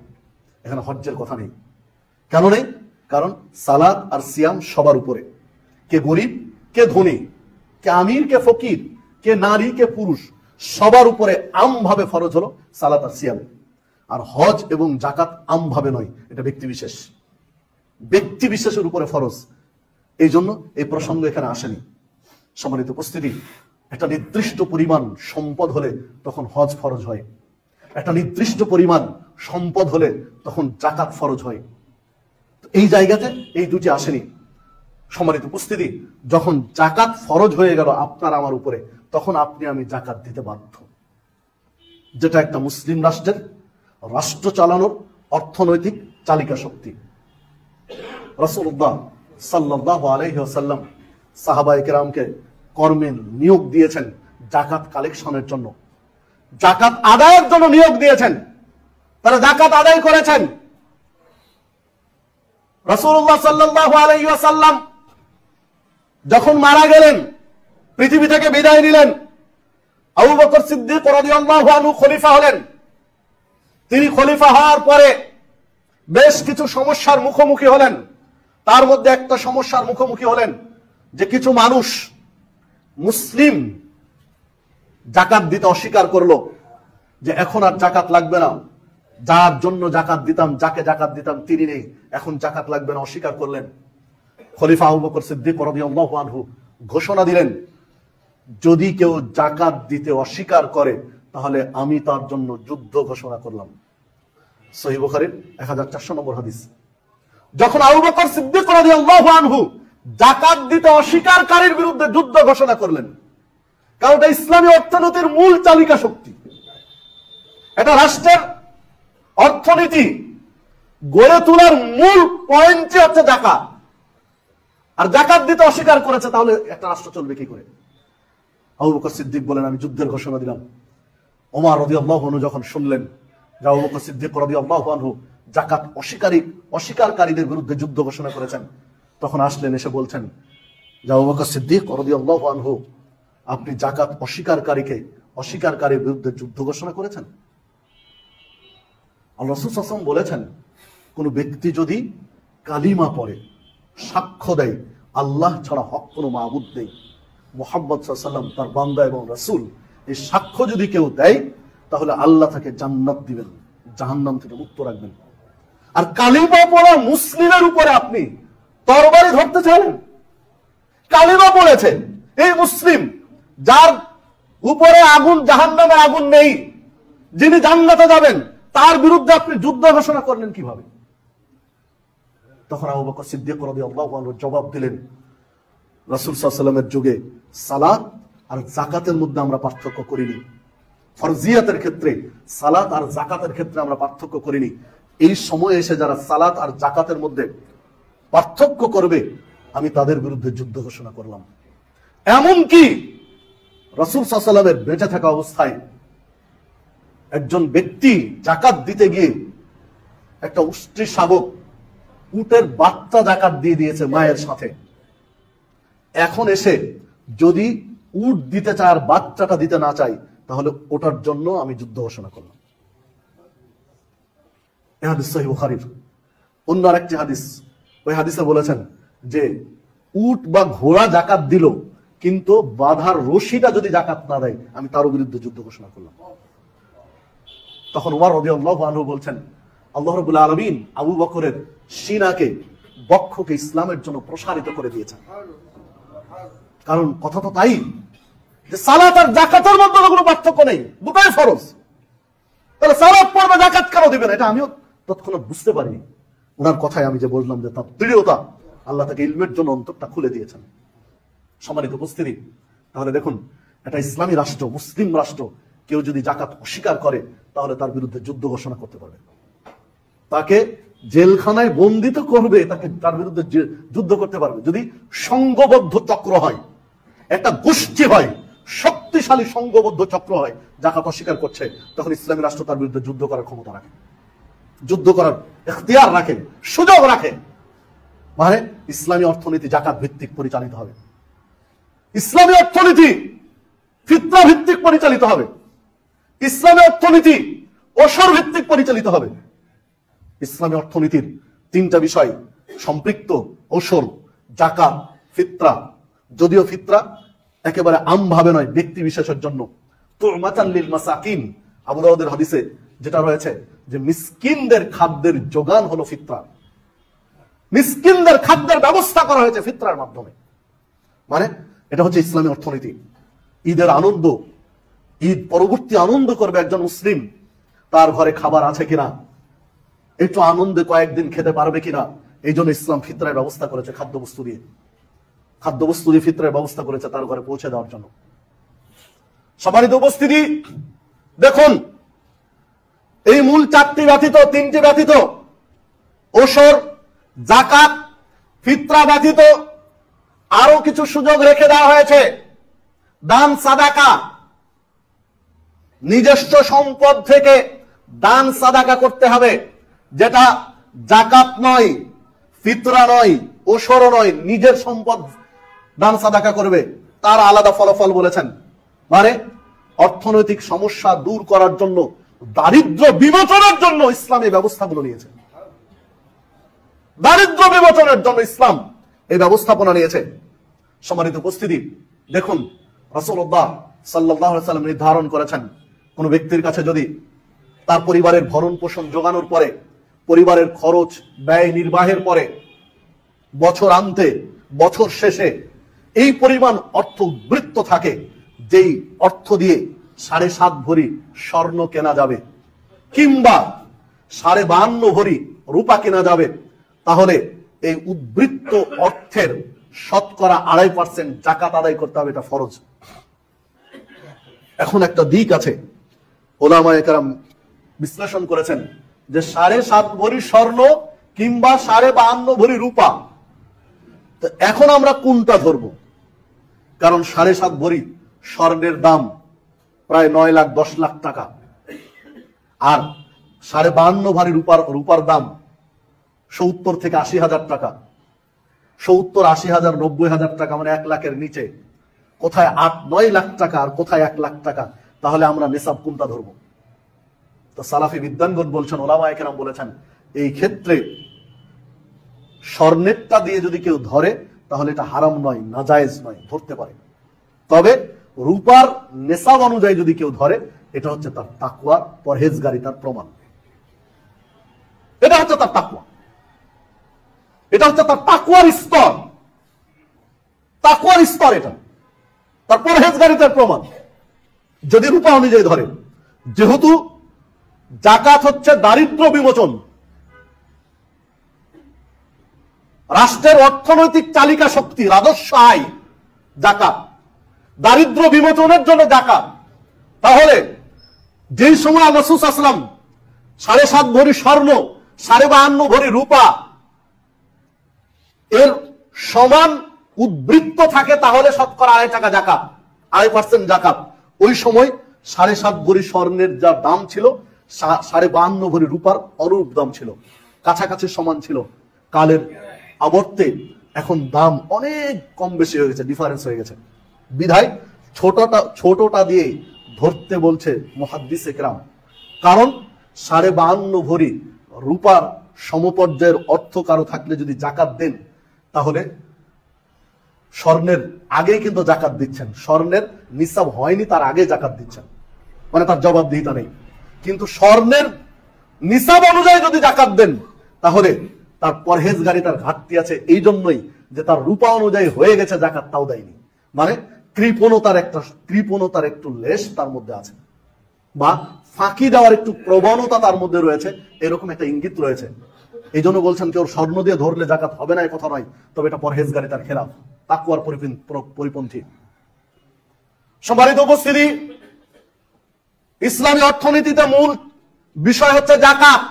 এখানে হজ্জের কথা নেই। কেন নেই? কারণ সালাত আর সিয়াম সবার উপরে, কে গরিব কে ধনী, কে আমির কে ফকির, কে নারী কে পুরুষ, সবার উপরে আমভাবে ফরজ হলো সালাত আর সিয়াম। আর হজ এবং যাকাত আমভাবে নয়, এটা ব্যক্তি বিশেষ, ব্যক্তি বিশেষের উপরে ফরজ। এই জন্য এই প্রসঙ্গ এখানে আসেনি। সম্মানিত উপস্থিতি, একটা নির্দিষ্ট পরিমাণ সম্পদ হলে তখন হজ ফরজ হয়, একটা নির্দিষ্ট পরিমাণ সম্পদ হলে তখন যাকাত ফরজ হয়। এই জায়গাতে এই দুটি আসেনি। সম্মানিত উপস্থিতি, যখন যাকাত ফরজ হয়ে গেল আপনার আমার উপরে, তখন আপনি আমি যাকাত দিতে বাধ্য, যেটা একটা মুসলিম রাষ্ট্রের রাষ্ট্র চালানোর অর্থনৈতিক চালিকা শক্তি। রাসূলুল্লাহ সাল্লাল্লাহু আলাইহি ওয়াসাল্লাম সাহাবায়ে কেরামকে কর্মে নিয়োগ দিয়েছেন যাকাত কালেকশনের জন্য, যাকাত আদায়ের জন্য নিয়োগ দিয়েছেন, তারা যাকাত আদায় করেছেন। রাসূলুল্লাহ সাল্লাল্লাহু আলাইহি ওয়াসাল্লাম যখন মারা গেলেন, পৃথিবী থেকে বিদায় নিলেন, আবু বকর সিদ্দিক রাদিয়াল্লাহু আনহু খলিফা হলেন। তিনি খলিফা হওয়ার পরে বেশ কিছু সমস্যার মুখোমুখি হলেন। তার মধ্যে একটা সমস্যার মুখোমুখি হলেন যে কিছু মানুষ মুসলিম যাকাত দিতে অস্বীকার করলো, যে এখন আর যাকাত লাগবে না, যার জন্য যাকাত দিতাম, যাকে যাকাত দিতাম তিনি নেই, এখন যাকাত লাগবে না, অস্বীকার করলেন। খলিফা আবু বকর সিদ্দিক রাদিয়াল্লাহু আনহু ঘোষণা দিলেন, যদি কেউ যাকাত দিতে অস্বীকার করে তাহলে আমি তার জন্য যুদ্ধ ঘোষণা করলাম। সহিহ বুখারীর 1400 নম্বর হাদিস। যখন আবু বকর সিদ্দিক রাদিয়াল্লাহু আনহু যাকাত দিতে অস্বীকারীর বিরুদ্ধে যুদ্ধ ঘোষণা করলেন, কারণ এটা ইসলামী অর্থনীতির মূল চালিকা শক্তি। এটা রাষ্ট্রের অর্থনীতি গড়ে তোলার মূল পয়েন্টই হচ্ছে যাকাত। আর যাকাত দিতে অস্বীকার করেছে, তাহলে একটা রাষ্ট্র চলবে কি করে? আবু বকর সিদ্দিক বলেন, আমি যুদ্ধের ঘোষণা দিলাম। ওমর রাদিয়াল্লাহু আনহু যখন শুনলেন যে আবু বকর সিদ্দিক রাদিয়াল্লাহু আনহু যাকাত অস্বীকারীদের বিরুদ্ধে যুদ্ধ ঘোষণা করেছেন, তখন আসলেন, এসে বলছেন যে আবু বকর সিদ্দিক রাদিয়াল্লাহু আনহু, আপনি যাকাত অস্বীকারীর বিরুদ্ধে যুদ্ধ ঘোষণা করেছেন। আল্লাহ রাসূল সাল্লাল্লাহু আলাইহি ওয়াসাল্লাম বলেছেন, কোন ব্যক্তি যদি কালিমা পড়ে, সাক্ষ্য দেয় আল্লাহ ছাড়া হক কোনো মাবুদ নেই, মুহাম্মদ সাল্লাল্লাহু আলাইহি ওয়াসাল্লাম তার বান্দা এবং রাসূল, এই সাক্ষ্য যদি কেউ দেয় তাহলে আল্লাহ তাকে জান্নাত দিবেন, জাহান্নাম থেকে মুক্ত রাখবেন। আর কালিমা পড়া মুসলিমের উপরে আপনি তরবারি ধরতে চাইলেন? কালিমা পড়েছে এই মুসলিম, যার উপরে আগুন, জাহান্নামের আগুন নেই, যিনি জান্নাতে যাবেন, তার বিরুদ্ধে আপনি যুদ্ধ ঘোষণা করলেন কিভাবে? তখন আবু বকর সিদ্দিক রাদিয়াল্লাহু আনহু জবাব দিলেন, রাসূল সাল্লাল্লাহু আলাইহি ওয়াসাল্লামের যুগে সালাত আর যাকাতের মধ্যে আমরা পার্থক্য করিনি, ফরজিয়াতের ক্ষেত্রে সালাত আর যাকাতের ক্ষেত্রে আমরা পার্থক্য করিনি। এই সময়ে এসে যারা সালাত আর যাকাতের মধ্যে পার্থক্য করবে, আমি তাদের বিরুদ্ধে যুদ্ধ ঘোষণা করলাম। এমনকি রাসূল সাল্লাল্লাহু আলাইহি ওয়াসাল্লামের বেঁচে থাকা অবস্থায় একজন ব্যক্তি যাকাত দিতে গিয়ে একটা উষ্ট্রী শাবক, উটের বাচ্চা যাকাত দিয়ে দিয়েছে মায়ের সাথে। এখন এসে যদি উট দিতে চায় আর বাচ্চাটা দিতে না চাই, তাহলে ওটার জন্য আমি যুদ্ধ ঘোষণা করলাম। এই হাদিস সহিহ বুখারীর। অন্য আরেকটি হাদিস, ওই হাদিসে বলেছেন যে উট বা ঘোড়া যাকাত দিল, কিন্তু বাধার রশিটা যদি যাকাত না দেয়, আমি তার বিরুদ্ধে যুদ্ধ ঘোষণা করলাম। তখন ওমর রাদিয়াল্লাহু আনহু বলছেন, আল্লাহ রাব্বুল আলামিন আবু বকরের সিনাকে, বক্ষকে ইসলামের জন্য প্রসারিত করে দিয়েছেন। কারণ কথা তো তাই যে সালাত আর যাকাতের মধ্যে কোনো পার্থক্য নেই, দুটোই ফরজ। তাহলে সালাত পড়বে, যাকাত কেন দিবেন? এটা আমিও তৎক্ষণাৎ বুঝতে পারিনি। ওনার কথায় আমি যে বললাম যে তার দৃঢ়তা, আল্লাহ তাকে ইলমের জন্য অন্তরটা খুলে দিয়েছেন। সম্মানিত উপস্থিতি, তাহলে দেখুন, এটা ইসলামী রাষ্ট্র, মুসলিম রাষ্ট্র, কেউ যদি যাকাত অস্বীকার করে তাহলে তার বিরুদ্ধে যুদ্ধ ঘোষণা করতে পারবে, তাকে জেলখানায় বন্দিত করবে, তাকে তার বিরুদ্ধে যুদ্ধ করতে পারবে। যদি সংঘবদ্ধ চক্র হয়, একটা গোষ্ঠী হয়, শক্তিশালী সংঘবদ্ধ চক্র হয়, যাকাত অস্বীকার করছে, তখন ইসলামী রাষ্ট্র তার বিরুদ্ধে যুদ্ধ করার ক্ষমতা রাখে। যুদ্ধ করার ইখতিয়ার রাখে, সুযোগ রাখে। মানে ইসলামী অর্থনীতি জাকাত ভিত্তিক পরিচালিত হবে, ইসলামী অর্থনীতি ফিতরা ভিত্তিক পরিচালিত হবে, ইসলামী অর্থনীতি ওসর ভিত্তিক পরিচালিত হবে। ইসলামী অর্থনীতির তিনটা বিষয় সম্পৃক্ত: ওসর, জাকাত, ফিতরা। যদিও ফিতরা একেবারে আমভাবে নয়, ব্যক্তি বিশেষের জন্য। তুমাতান লিল মাসাকিন, আবু দাউদের হাদিসে যেটা রয়েছে যে মিসকিনদের খাদ্যের যোগান হলো ফিতরা। মিসকিনদের খাদ্যের ব্যবস্থা করা হয়েছে ফিতরার মাধ্যমে। মানে এটা হচ্ছে ইসলামী অর্থনীতি। ঈদের আনন্দ, ঈদ পরবর্তী আনন্দ করবে একজন মুসলিম, তার ঘরে খাবার আছে কিনা, একটু আনন্দে কয়েকদিন খেতে পারবে কিনা, এই জন্য ইসলাম ফিতরার ব্যবস্থা করেছে। খাদ্যবস্তু দিয়ে ফিতরার ব্যবস্থা করেছে তার ঘরে পৌঁছে দেওয়ার জন্য। সম্মানিত উপস্থিতি, দেখুন এই মূল চারটি ব্যতীত, তিনটি ব্যতীত, ওসর, জাকাত, ফিতরা ব্যতীত আরো কিছু সুযোগ রেখে দেওয়া হয়েছে। দান সাদাকা, নিজস্ব সম্পদ থেকে দান সাদাকা করতে হবে, যেটা জাকাত নয়, ফিতরা নয়, ওসর নয়, নিজের সম্পদ দান সাদাকা করবে, তার আলাদা ফলাফল বলেছেন। মানে অর্থনৈতিক সমস্যা দূর করার জন্য, দারিদ্র বিমোচনের জন্য ইসলাম এই ব্যবস্থাগুলো নিয়েছে। দারিদ্র বিমোচনের জন্য ইসলাম এই ব্যবস্থাপনা নিয়েছে। সম্মানিত উপস্থিতি, দেখুন রাসূলুল্লাহ সাল্লাল্লাহু আলাইহি ওয়াসাল্লাম নির্ধারণ করেছেন, কোন ব্যক্তির কাছে যদি তার পরিবারের ভরণ পোষণ জোগানোর পরে, পরিবারের খরচ ব্যয় নির্বাহের পরে, বছরান্তে, বছর শেষে এই পরিমাণ অর্থ উদ্বৃত্ত থাকে, যেই অর্থ দিয়ে 7.5 ভরি স্বর্ণ কেনা যাবে কিংবা 52.5 ভরি রূপা কেনা যাবে, তাহলে এই উদ্বৃত্ত অর্থের শতকরা 2.5% জাকাত আদায় করতে হবে। এটা ফরজ। এখন একটা দিক আছে, ওলামায়ে কেরাম বিশ্লেষণ করেছেন যে 7.5 ভরি স্বর্ণ কিংবা 52.5 ভরি রূপা, তো এখন আমরা কোনটা ধরবো? কারণ 7.5 ভরি স্বর্ণের দাম প্রায় 9,10 লাখ টাকা, আর 52.5 ভরি রূপার দাম 70 থেকে 80 হাজার টাকা। 70, 80 হাজার, 90 হাজার টাকা, মানে 1 লাখের নিচে। কোথায় 8-9 লাখ টাকা আর কোথায় 1 লাখ টাকা? তাহলে আমরা নিসাব কোনটা ধরবো? তো সালাফি বিদ্বানগণ বলছেন, ওলামায়ে কেরাম বলেছেন, এই ক্ষেত্রে স্বর্ণেরটা দিয়ে যদি কেউ ধরে তাহলে এটা হারাম নয়, নাজায়েজ নয়, ধরতে পারে। তবে রূপার নিসাব অনুযায়ী যদি কেউ ধরে, এটা হচ্ছে তার তাকওয়া, পরহেজগারিতার প্রমাণ। এটা হচ্ছে তার তাকওয়া, এটা হচ্ছে তার তাকওয়ার স্তর, তাকওয়ার স্তর, এটা তার পরহেজগারিতার প্রমাণ যদি রূপা অনুযায়ী ধরে। যেহেতু জাকাত হচ্ছে দারিদ্র বিমোচন, রাষ্ট্রের অর্থনৈতিক চালিকা শক্তি, রাজস্ব আয় জাকাত, দারিদ্র বিমোচনের জন্য জাকাত। তাহলে যেই সময় রাসূল সাল্লাল্লাহু আলাইহি ওয়াসাল্লাম 7.5 ভরি স্বর্ণ, 52.5 ভরি রূপা এর সমান উদ্বৃত্ত থাকে, তাহলে শতকরা 2.5 টাকা জাকাত, 2.5% জাকাত। ওই সময় 7.5 ভরি স্বর্ণের যা দাম ছিল, 52.5 ভরি রূপার অনুরূপ দাম ছিল, কাছাকাছি সমান ছিল। কালের আবর্তে এখন দাম অনেক কম বেশি হয়ে গেছে, ডিফারেন্স হয়ে গেছে। বিধায় ছোটটা দিয়ে ধরতে বলছে মুহাদ্দিসে কেরাম। কারণ 52.5 ভরি রূপার সমপর্যায়ের অর্থ কারো থাকলে যদি জাকাত দেন, তাহলে স্বর্ণের আগেই কিন্তু জাকাত দিচ্ছেন, স্বর্ণের নিসাব হয়নি তার আগে জাকাত দিচ্ছেন, মানে তার জবাবদিহিতা নেই। কিন্তু স্বর্ণের নিসাব অনুযায়ী যদি জাকাত দেন, তাহলে তার পরহেজগারিতার ঘাটতি আছে, এই জন্যই যে তার রূপা অনুযায়ী হয়ে গেছে জাকাত, তাও দেয়নি। মানে কৃপণতার একটু লেশ তার মধ্যে আছে, বা ফাঁকি দেওয়ার একটু প্রবণতা তার মধ্যে রয়েছে, এরকম একটা ইঙ্গিত রয়েছে। এই জন্য বলছেন কেউ স্বর্ণ দিয়ে ধরলে জাকাত হবে না, এই কথা নয়, তবে এটা পরহেজগারিতার খেলাফ, তাকওয়ার পরিপন্থী। সম্মানিত উপস্থিতি, ইসলামী অর্থনীতিতে মূল বিষয় হচ্ছে জাকাত।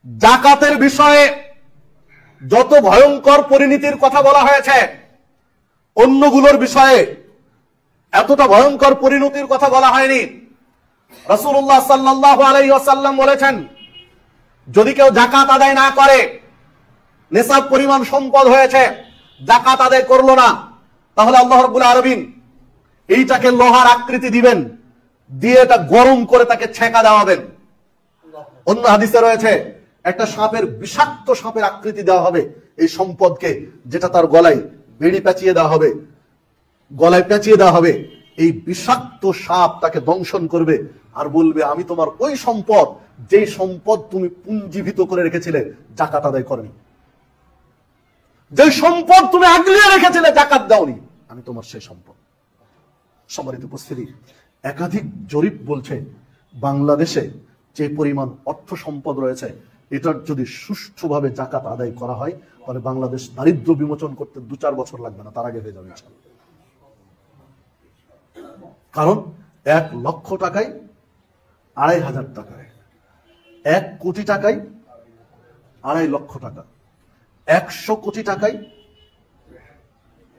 জাকাতের বিষয়ে যত ভয়ঙ্কর পরিণতির কথা বলা হয়েছে, অন্যগুলোর বিষয়ে এতটা ভয়ঙ্কর পরিণতির কথা বলা হয়নি। রাসূলুল্লাহ সাল্লাল্লাহু আলাইহি ওয়াসাল্লাম বলেছেন যদি কেউ যাকাত আদায় না করে, নিসাব পরিমাণ সম্পদ হয়েছে, যাকাত আদায় করলো না, তাহলে আল্লাহ রাব্বুল আলামিন এইটাকে লোহার আকৃতি দিবেন, দিয়ে এটা গরম করে তাকে ছেঁকা দেওয়াবেন। অন্য হাদিসে রয়েছে একটা সাপের, বিষাক্ত সাপের আকৃতি দেওয়া হবে এই সম্পদকে, যেটা তার গলায় বেড়ি পেঁচিয়ে দেওয়া হবে, গলায় পেঁচিয়ে দেওয়া হবে। এই বিষাক্ত সাপ তাকে দংশন করবে আর বলবে, আমি তোমার ওই সম্পদ, যেই সম্পদ তুমি পুঞ্জীভূত করে রেখেছিলে, যাকাত আদায় করনি, যে সম্পদ তুমি আগলিয়ে রেখেছিলে, যাকাত দাওনি, আমি তোমার সেই সম্পদ। সম্মানিত উপস্থিতি, একাধিক জরিপ বলছে বাংলাদেশে যে পরিমাণ অর্থ সম্পদ রয়েছে, এটার যদি সুষ্ঠুভাবে যাকাত আদায় করা হয়, তাহলে বাংলাদেশ দারিদ্র্য বিমোচন করতে 2-4 বছর লাগবে না, তার আগে হয়ে যাবে। কারণ 1 লক্ষ টাকায় 2,500 টাকায়, 1 কোটি টাকায় 2.5 লক্ষ টাকা, 100 কোটি টাকায়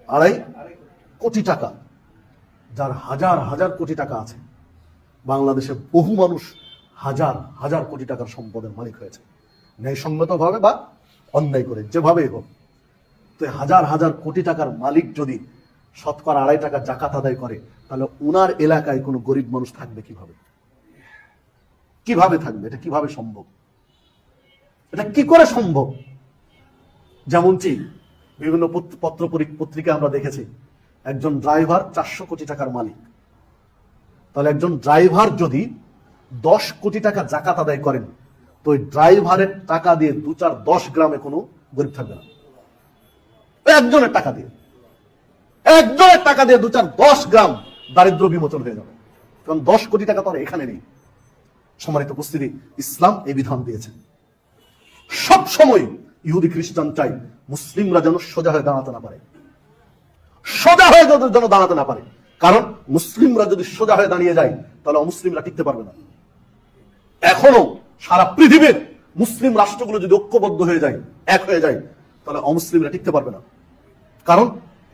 2.5 কোটি টাকা, যার হাজার হাজার কোটি টাকা আছে। বাংলাদেশে বহু মানুষ হাজার হাজার কোটি টাকার সম্পদের মালিক হয়েছে, ন্যায়সঙ্গতভাবে বা অন্যায় করে, যেভাবেই হোক। তো হাজার হাজার কোটি টাকার মালিক যদি শতকরা 2.5 টাকা যাকাত আদায় করে, তাহলে উনার এলাকায় কোনো গরিব মানুষ থাকবে কিভাবে? কিভাবে থাকবে? এটা কিভাবে সম্ভব? এটা কি করে সম্ভব? যেমনটি বিভিন্ন পত্র পত্রিকা আমরা দেখেছি, একজন ড্রাইভার 400 কোটি টাকার মালিক, তাহলে একজন ড্রাইভার যদি 10 কোটি টাকা যাকাত আদায় করেন, তো ওই ড্রাইভারের টাকা দিয়ে 2-4-10 গ্রামে কোনো গরিব থাকবে না। একজনের টাকা দিয়ে, একজনের টাকা দিয়ে 2-4-10 গ্রাম দারিদ্র বিমোচন হয়ে যাবে, কারণ 10 কোটি টাকা তো আর এখানে নেই। সম্মানিত উপস্থিতি, ইসলাম এই বিধান দিয়েছে। সব সময় ইহুদি খ্রিস্টান চাই মুসলিমরা যেন সোজা হয়ে দাঁড়াতে না পারে, সোজা হয়ে যেন দাঁড়াতে না পারে। কারণ মুসলিমরা যদি সোজা হয়ে দাঁড়িয়ে যায়, তাহলে অমুসলিমরা টিকতে পারবে না। এখনো সারা পৃথিবীর মুসলিম রাষ্ট্রগুলো যদি ঐক্যবদ্ধ হয়ে যায়, এক হয়ে যায়, তাহলে অমুসলিমরা টিকতে পারবে না। কারণ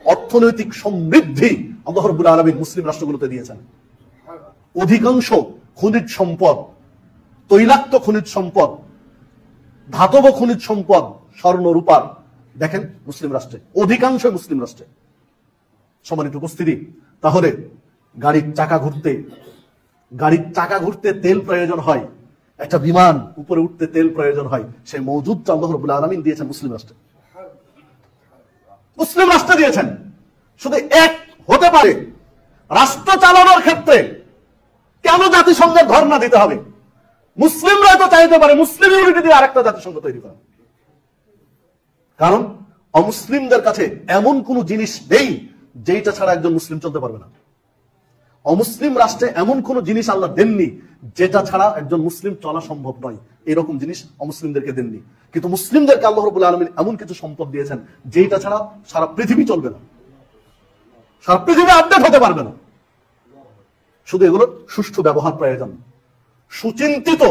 অর্থনৈতিক সমৃদ্ধি আল্লাহ রাব্বুল আলামিন মুসলিম রাষ্ট্রগুলোতে দিয়েছেন। অধিকাংশ খনিজ সম্পদ, তৈলাক্ত খনিজ সম্পদ, ধাতব খনিজ সম্পদ, স্বর্ণ রূপার দেখেন মুসলিম রাষ্ট্রে, অধিকাংশ মুসলিম রাষ্ট্রে। সম্মানিত উপস্থিতি, তাহলে গাড়ির চাকা ঘুরতে তেল প্রয়োজন হয়, একটা বিমান উপরে উঠতে তেল প্রয়োজন হয়, সেই মওজুদটা আল্লাহ রাব্বুল আলামিন দিয়েছেন মুসলিম রাষ্ট্রে, মুসলিম রাষ্ট্রে দিয়েছেন। শুধু এক হতে পারে রাষ্ট্র চালানোর ক্ষেত্রে কেন জাতিসংঘের ধর্ণা দিতে হবে? মুসলিমরা তো চাইতে পারে মুসলিম ইউনিটি দিয়ে আরেকটা জাতিসংঘ তৈরি করা, কারণ অমুসলিমদের কাছে এমন কোন জিনিস নেই যেটা ছাড়া একজন মুসলিম চলতে পারবে না। অমুসলিম রাষ্ট্রে এমন কোন জিনিস আল্লাহ দেননি যেটা ছাড়া একজন মুসলিম চলা সম্ভব নয়, এরকম জিনিস অমুসলিমদেরকে দেননি। কিন্তু মুসলিমদেরকে আল্লাহ রাব্বুল আলামিন এমন কিছু সম্পদ দিয়েছেন যেটা ছাড়া সারা পৃথিবী চলবে না, সারা পৃথিবী আপডেট হতে পারবে না। শুধু এগুলোর সুষ্ঠু ব্যবহার প্রয়োজন, সুচিন্তিত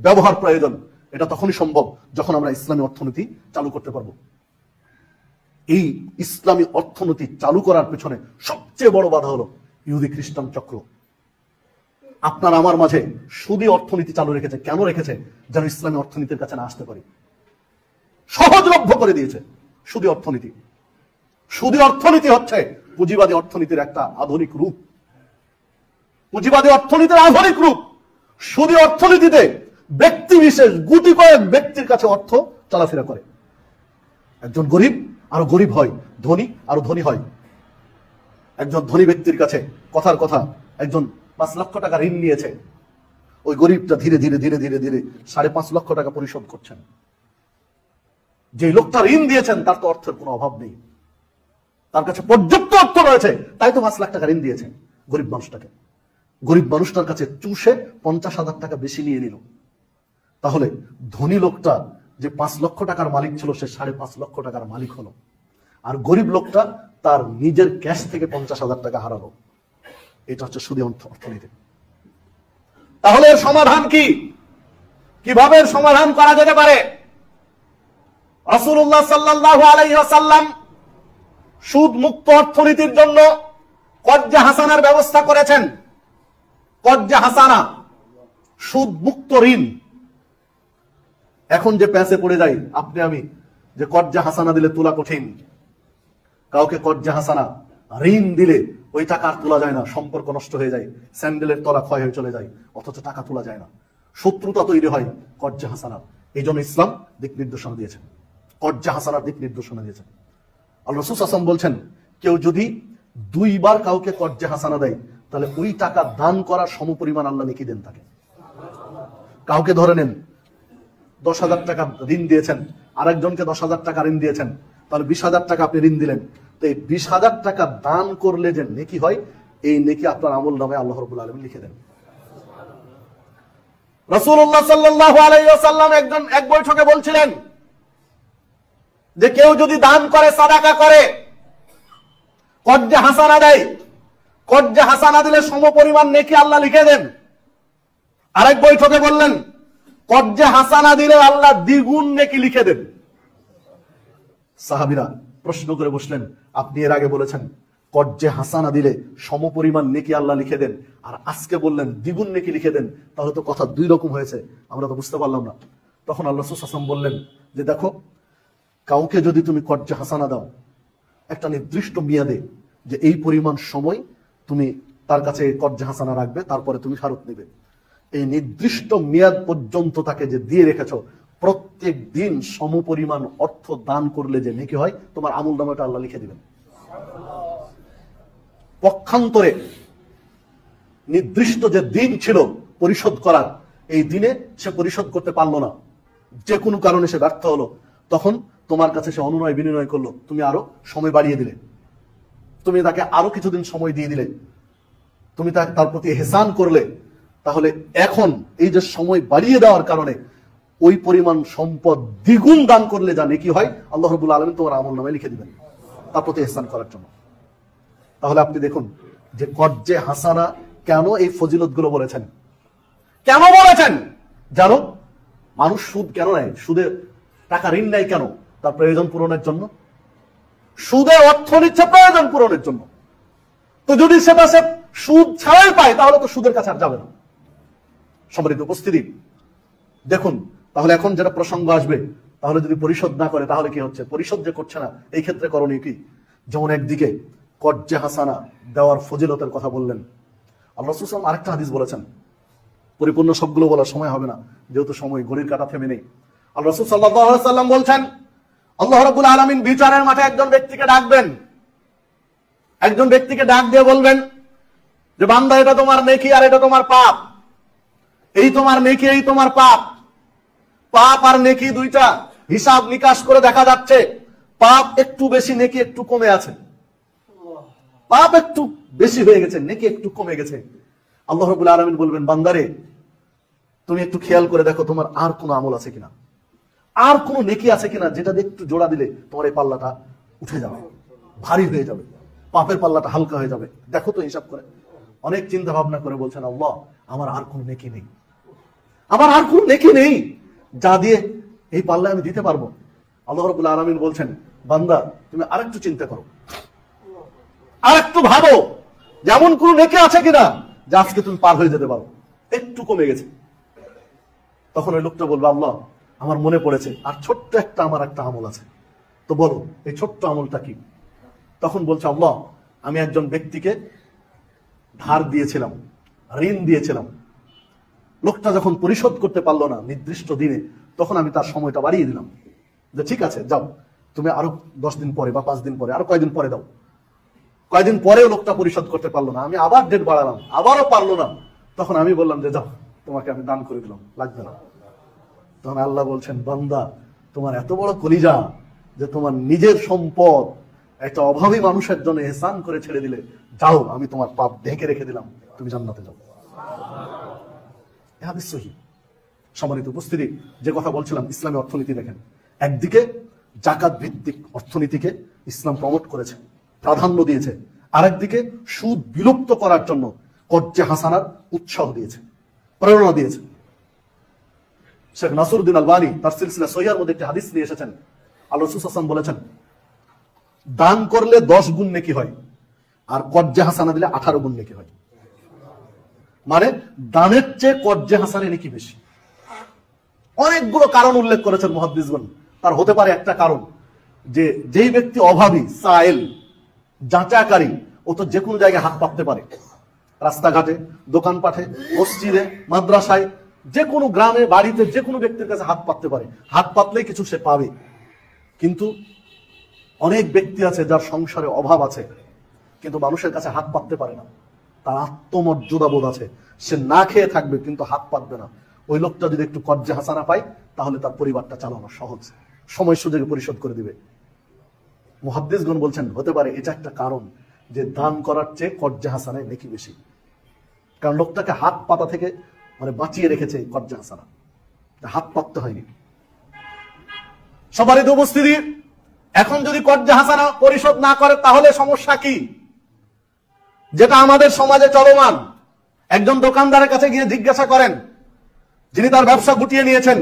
ব্যবহার প্রয়োজন। এটা তখনই সম্ভব যখন আমরা ইসলামী অর্থনীতি চালু করতে পারবো। এই ইসলামী অর্থনীতি চালু করার পেছনে সবচেয়ে বড় বাধা হলো ইহুদি খ্রিস্টান চক্র। আপনার আমার মাঝে সুদী অর্থনীতি চালু রেখেছে। কেন রেখেছে? যেন ইসলামী অর্থনীতির কাছে না আসতে পারি। সহজলভ্য করে দিয়েছে সুদী অর্থনীতি। সুদী অর্থনীতি হচ্ছে পুঁজিবাদী অর্থনীতির একটা আধুনিক রূপ, পুঁজিবাদী অর্থনীতির আধুনিক রূপ। সুদী অর্থনীতিতে ব্যক্তি বিশেষ গুটি কয়েক ব্যক্তির কাছে অর্থ চলাফেরা করে। একজন গরিব আরো গরিব হয়, ধনী আরো ধনী হয়। একজন ধনী ব্যক্তির কাছে কথার কথা একজন 5 লক্ষ টাকা ঋণ নিয়েছে, ওই গরিবটা ধীরে ধীরে ধীরে ধীরে ধীরে 5.5 লক্ষ টাকা পরিশোধ করছেন। যে লোকটা ঋণ দিয়েছেন তার তো অর্থের কোনো অভাব নেই, তার কাছে পর্যাপ্ত অর্থ রয়েছে, তাই তো 5 লাখ টাকা ঋণ দিয়েছেন গরিব মানুষটাকে। গরিব মানুষটার কাছে চুষে 50,000 টাকা বেশি নিয়ে নিল। তাহলে ধনী লোকটা যে 5 লক্ষ টাকার মালিক ছিল, সে 5.5 লক্ষ টাকার মালিক হলো, আর গরিব লোকটা তার নিজের ক্যাশ থেকে 50,000 টাকা হারালো। এটা হচ্ছে সুদী অর্থনীতি। তাহলে এর সমাধান কি? কিভাবে এর সমাধান করা যেতে পারে? রাসূলুল্লাহ সাল্লাল্লাহু আলাইহি ওয়াসাল্লাম সুদ মুক্ত অর্থনীতির জন্য কর্জে হাসানার ব্যবস্থা করেছেন। কর্জে হাসানা, সুদ মুক্ত ঋণ। এখন যে প্যাঁচে পড়ে যাই আপনি আমি, যে কর্জা হাসানা দিলে তোলা কঠিন, কাউকে কর্জা হাসানা ঋণ দিলে ওই টাকা আর তোলা যায় না, সম্পর্ক নষ্ট হয়ে যায়, স্যান্ডেলের তলা ক্ষয় হয়ে চলে যায়, অথচ টাকা তোলা যায় না, শত্রুতা তৈরি হয় কর্জা হাসানা। এই জন্য ইসলাম দিক নির্দেশনা দিয়েছেন, কর্জা হাসানার দিক নির্দেশনা দিয়েছেন। আল্লাহ রাসূল সাল্লাল্লাহু আলাইহি ওয়াসাল্লাম বলছেন, কেউ যদি 2 বার কাউকে কর্জা হাসানা দেয় তাহলে ওই টাকা দান করার সমপরিমাণ আল্লাহ নেকি দেন তাকে। কাউকে ধরে নেন 10,000 টাকা ঋণ দিয়েছেন, আরেকজনকে 10,000 টাকা ঋণ দিয়েছেন, তাহলে 20,000 টাকা আপনি ঋণ দিলেন, তো এই 20,000 টাকা দান করলে যে নেকি হয়, এই নেকি আপনার আমল নামে আল্লাহ রাব্বুল আলামিন লিখে দেন। রাসূলুল্লাহ সাল্লাল্লাহু আলাইহি ওয়াসাল্লাম এক বৈঠকে বলছিলেন যে কেউ যদি দান করে, সাদাকা করে, কর্জা হাসানা দেয়, কর্জা হাসানা দিলে সমপরিমাণ নেকি আল্লাহ লিখে দেন। আরেক বৈঠকে বললেন কর্জা হাসানা দিলে আল্লাহ দ্বিগুণ নেকি লিখে দেন। সাহাবীরা প্রশ্ন করে বসলেন, আপনি এর আগে বলেছেন কর্জা হাসানা দিলে সমপরিমাণ নেকি আল্লাহ লিখে দেন, আর আজকে বললেন দ্বিগুণ নেকি লিখে দেন, তাহলে তো কথা 2 রকম হয়েছে, আমরা তো বুঝতে পারলাম না। তখন আল্লাহ রাসূল সাল্লাল্লাহু আলাইহি ওয়াসাল্লাম বললেন যে দেখো, কাউকে যদি তুমি কর্জা হাসানা দাও একটা নির্দিষ্ট মেয়াদে, যে এই পরিমাণ সময় তুমি তার কাছে কর্জা হাসানা রাখবে, তারপরে তুমি ফেরত নেবে, এই নির্দিষ্ট মেয়াদ পর্যন্ত তাকে যে দিয়ে রেখেছ, প্রত্যেক দিন সমপরিমাণ অর্থ দান করলে যে নেকি হয়, তোমার আমল নামাটা আল্লাহ লিখে দিবেন। পক্ষান্তরে নির্দিষ্ট যে দিন ছিল পরিশোধ করার, এই দিনে সে পরিশোধ করতে পারলো না, যে কোনো কারণে সে ব্যর্থ হলো, তখন তোমার কাছে সে অনুনয় বিনয় করলো, তুমি আরো সময় বাড়িয়ে দিলে, তুমি তাকে আরো কিছুদিন সময় দিয়ে দিলে, তুমি তার প্রতি ইহসান করলে, তাহলে এখন এই যে সময় বাড়িয়ে দেওয়ার কারণে ওই পরিমাণ সম্পদ দ্বিগুণ দান করলে যা নেকি হয়, আল্লাহ রাব্বুল আলামিন তোমার আমলনামায় লিখে দিবেন তার প্রতি ইহসান করার জন্য। তাহলে আপনি দেখুন যে কর্জে হাসানা কেন এই ফজিলত গুলো বলেছেন, কেন বলেছেন জানো? মানুষ সুদ কেন নেয়? সুদে টাকা ঋণ নেয় কেন? তার প্রয়োজন পূরণের জন্য। সুদে অর্থ নিচ্ছে প্রয়োজন পূরণের জন্য। তো যদি সেটা সে সুদ ছাড়াই পায়, তাহলে তো সুদের কাছে আর যাবে না। সম্মানিত উপস্থিতি, দেখুন তাহলে এখন যেটা প্রসঙ্গ আসবে, তাহলে যদি পরিশোধ না করে তাহলে কি হচ্ছে? পরিশোধ যে করছে না, এই ক্ষেত্রে করণীয় কি? যেমন একদিকে কর্জে হাসানা দেওয়ার ফজিলতের কথা বললেন, আল্লাহ রাসূল সাল্লাল্লাহু আলাইহি ওয়াসাল্লাম আরেকটা হাদিস বলেছেন, পরিপূর্ণ সবগুলো বলার সময় হবে না, যেহেতু সময় ঘড়ির কাঁটা থেমে নেই। আল্লাহ রাসূল সাল্লাল্লাহু আলাইহি ওয়াসাল্লাম বলছেন, আল্লাহ রাব্বুল আলামিন বিচারের মাঠে একজন ব্যক্তিকে ডাকবেন, একজন ব্যক্তিকে ডাক দিয়ে বলবেন যে বান্দা, এটা তোমার নেকি আর এটা তোমার পাপ, এই তোমার নেকি, এই তোমার পাপ। পাপ আর নেকি দুইটা হিসাব নিকাশ করে দেখা যাচ্ছে, পাপ একটু বেশি, নেকি একটু কমে আছে। পাপ একটু বেশি হয়ে গেছে, নেকি একটু কমে গেছে। আল্লাহ রাব্বুল আলামিন বলবেন, বান্দারে তুমি একটু খেয়াল করে দেখো তোমার আর কোনো আমল আছে কিনা, আর কোনো নেকি আছে কিনা, যেটা দিয়ে একটু জোড়া দিলে তোমার এই পাল্লাটা উঠে যাবে, ভারী হয়ে যাবে, পাপের পাল্লাটা হালকা হয়ে যাবে। দেখো তো হিসাব করে। অনেক চিন্তা ভাবনা করে বলছেন, আল্লাহ আমার আর কোনো নেকি নেই, আমার আর কোনো নেকি নেই যা দিয়ে এই পাল্লা আমি দিতে পারবো। আল্লাহ রাব্বুল আলামিন বলছেন, বান্দা তুমি আরেকটু চিন্তা করো, আরেকটু ভাবো, যেমন কোন নেকি আছে কিনা যা আজকে তুমি পার হয়ে যেতে পারো, একটু কমে গেছে। তখন ওই লোকটা বলবে, আল্লাহ আমার মনে পড়েছে আর ছোট্ট একটা আমার একটা আমল আছে, তো বলো এই ছোট্ট আমলটা কি? তখন বলছে, আল্লাহ আমি একজন ব্যক্তিকে ধার দিয়েছিলাম, ঋণ দিয়েছিলাম, লোকটা যখন পরিশোধ করতে পারলো না নির্দিষ্ট দিনে, তখন আমি তার সময়টা বাড়িয়ে দিলাম, যে ঠিক আছে যাও তুমি আরো 10 দিন পরে বা 5 দিন পরে, আরো কয়দিন পরে দাও। কয়দিন পরেও লোকটা পরিশোধ করতে পারলো না, আমি আবার ডেট বাড়ালাম, আবারও পারলো না। তখন আমি বললাম যে যাও তোমাকে আমি দান করে দিলাম, লাগবে না। তখন আল্লাহ বলছেন, বান্দা তোমার এত বড় কলিজা যে তোমার নিজের সম্পদ একটা অভাবী মানুষের জন্য ইহসান করে ছেড়ে দিলে, যাও আমি তোমার পাপ ঢেকে রেখে দিলাম, তুমি জান্নাতে যাও। হাদিস সহিহ। সম্মানিত উপস্থিতি, যে কথা বলছিলাম, ইসলামী অর্থনীতি দেখেন, একদিকে জাকাত ভিত্তিক অর্থনীতিকে ইসলাম প্রমোট করেছে, প্রাধান্য দিয়েছে, আরেকদিকে সুদ বিলুপ্ত করার জন্য কর্জে হাসানার উৎসাহ দিয়েছে, প্রেরণা দিয়েছে। শেখ নাসরুদ্দিন আলবানী তার সিলসিলা সহিহার মধ্যে একটি হাদিস নিয়ে এসেছেন। আল্লাহ রাসূল সাল্লাল্লাহু আলাইহি ওয়াসাল্লাম বলেছেন, দান করলে 10 গুণ নেকি হয়, আর কর্জে হাসানা দিলে 18 গুণ নেকি হয়। মানে দানের চেয়ে কর্জে হাসানে নেকি বেশি। অনেকগুলো কারণ উল্লেখ করেছেন মুহাদ্দিসগণ। তার হতে পারে একটা কারণ যে যেই ব্যক্তি অভাবী, সাইল, যাচাকারী, ও তো যে কোনো জায়গায় হাত পাততে পারে, রাস্তাঘাটে, দোকানপাটে, মসজিদে, মাদ্রাসায়, যে কোনো গ্রামে, বাড়িতে, যে কোনো ব্যক্তির কাছে হাত পাততে পারে। হাত পাতলেই কিছু সে পাবে। কিন্তু অনেক ব্যক্তি আছে যার সংসারে অভাব আছে, কিন্তু মানুষের কাছে হাত পাততে পারে না। তার আত্মমর্যাদা বোধ আছে, সে না খেয়ে থাকবে কিন্তু হাত পাতবে না। ওই লোকটা যদি একটু কর্জে হাসানা পায়, তাহলে তার পরিবারটা চালানো সহজ, সময় সুযোগে পরিশোধ করে দিবে। মুহাদ্দিসগণ বলছেন হতে পারে এটা একটা কারণ যে দান করার চেয়ে কর্জে হাসানায় নেকি বেশি। কারণ লোকটাকে হাত পাতা থেকে মানে বাঁচিয়ে রেখেছে কর্জে হাসানা, হাত পাততে হয়নি। সবারই তো উপস্থিতি, এখন যদি কর্জে হাসানা পরিশোধ না করে তাহলে সমস্যা কি? যেটা আমাদের সমাজে চলমান। একজন দোকানদারের কাছে গিয়ে জিজ্ঞাসা করেন, যিনি তার ব্যবসা গুটিয়ে নিয়েছেন,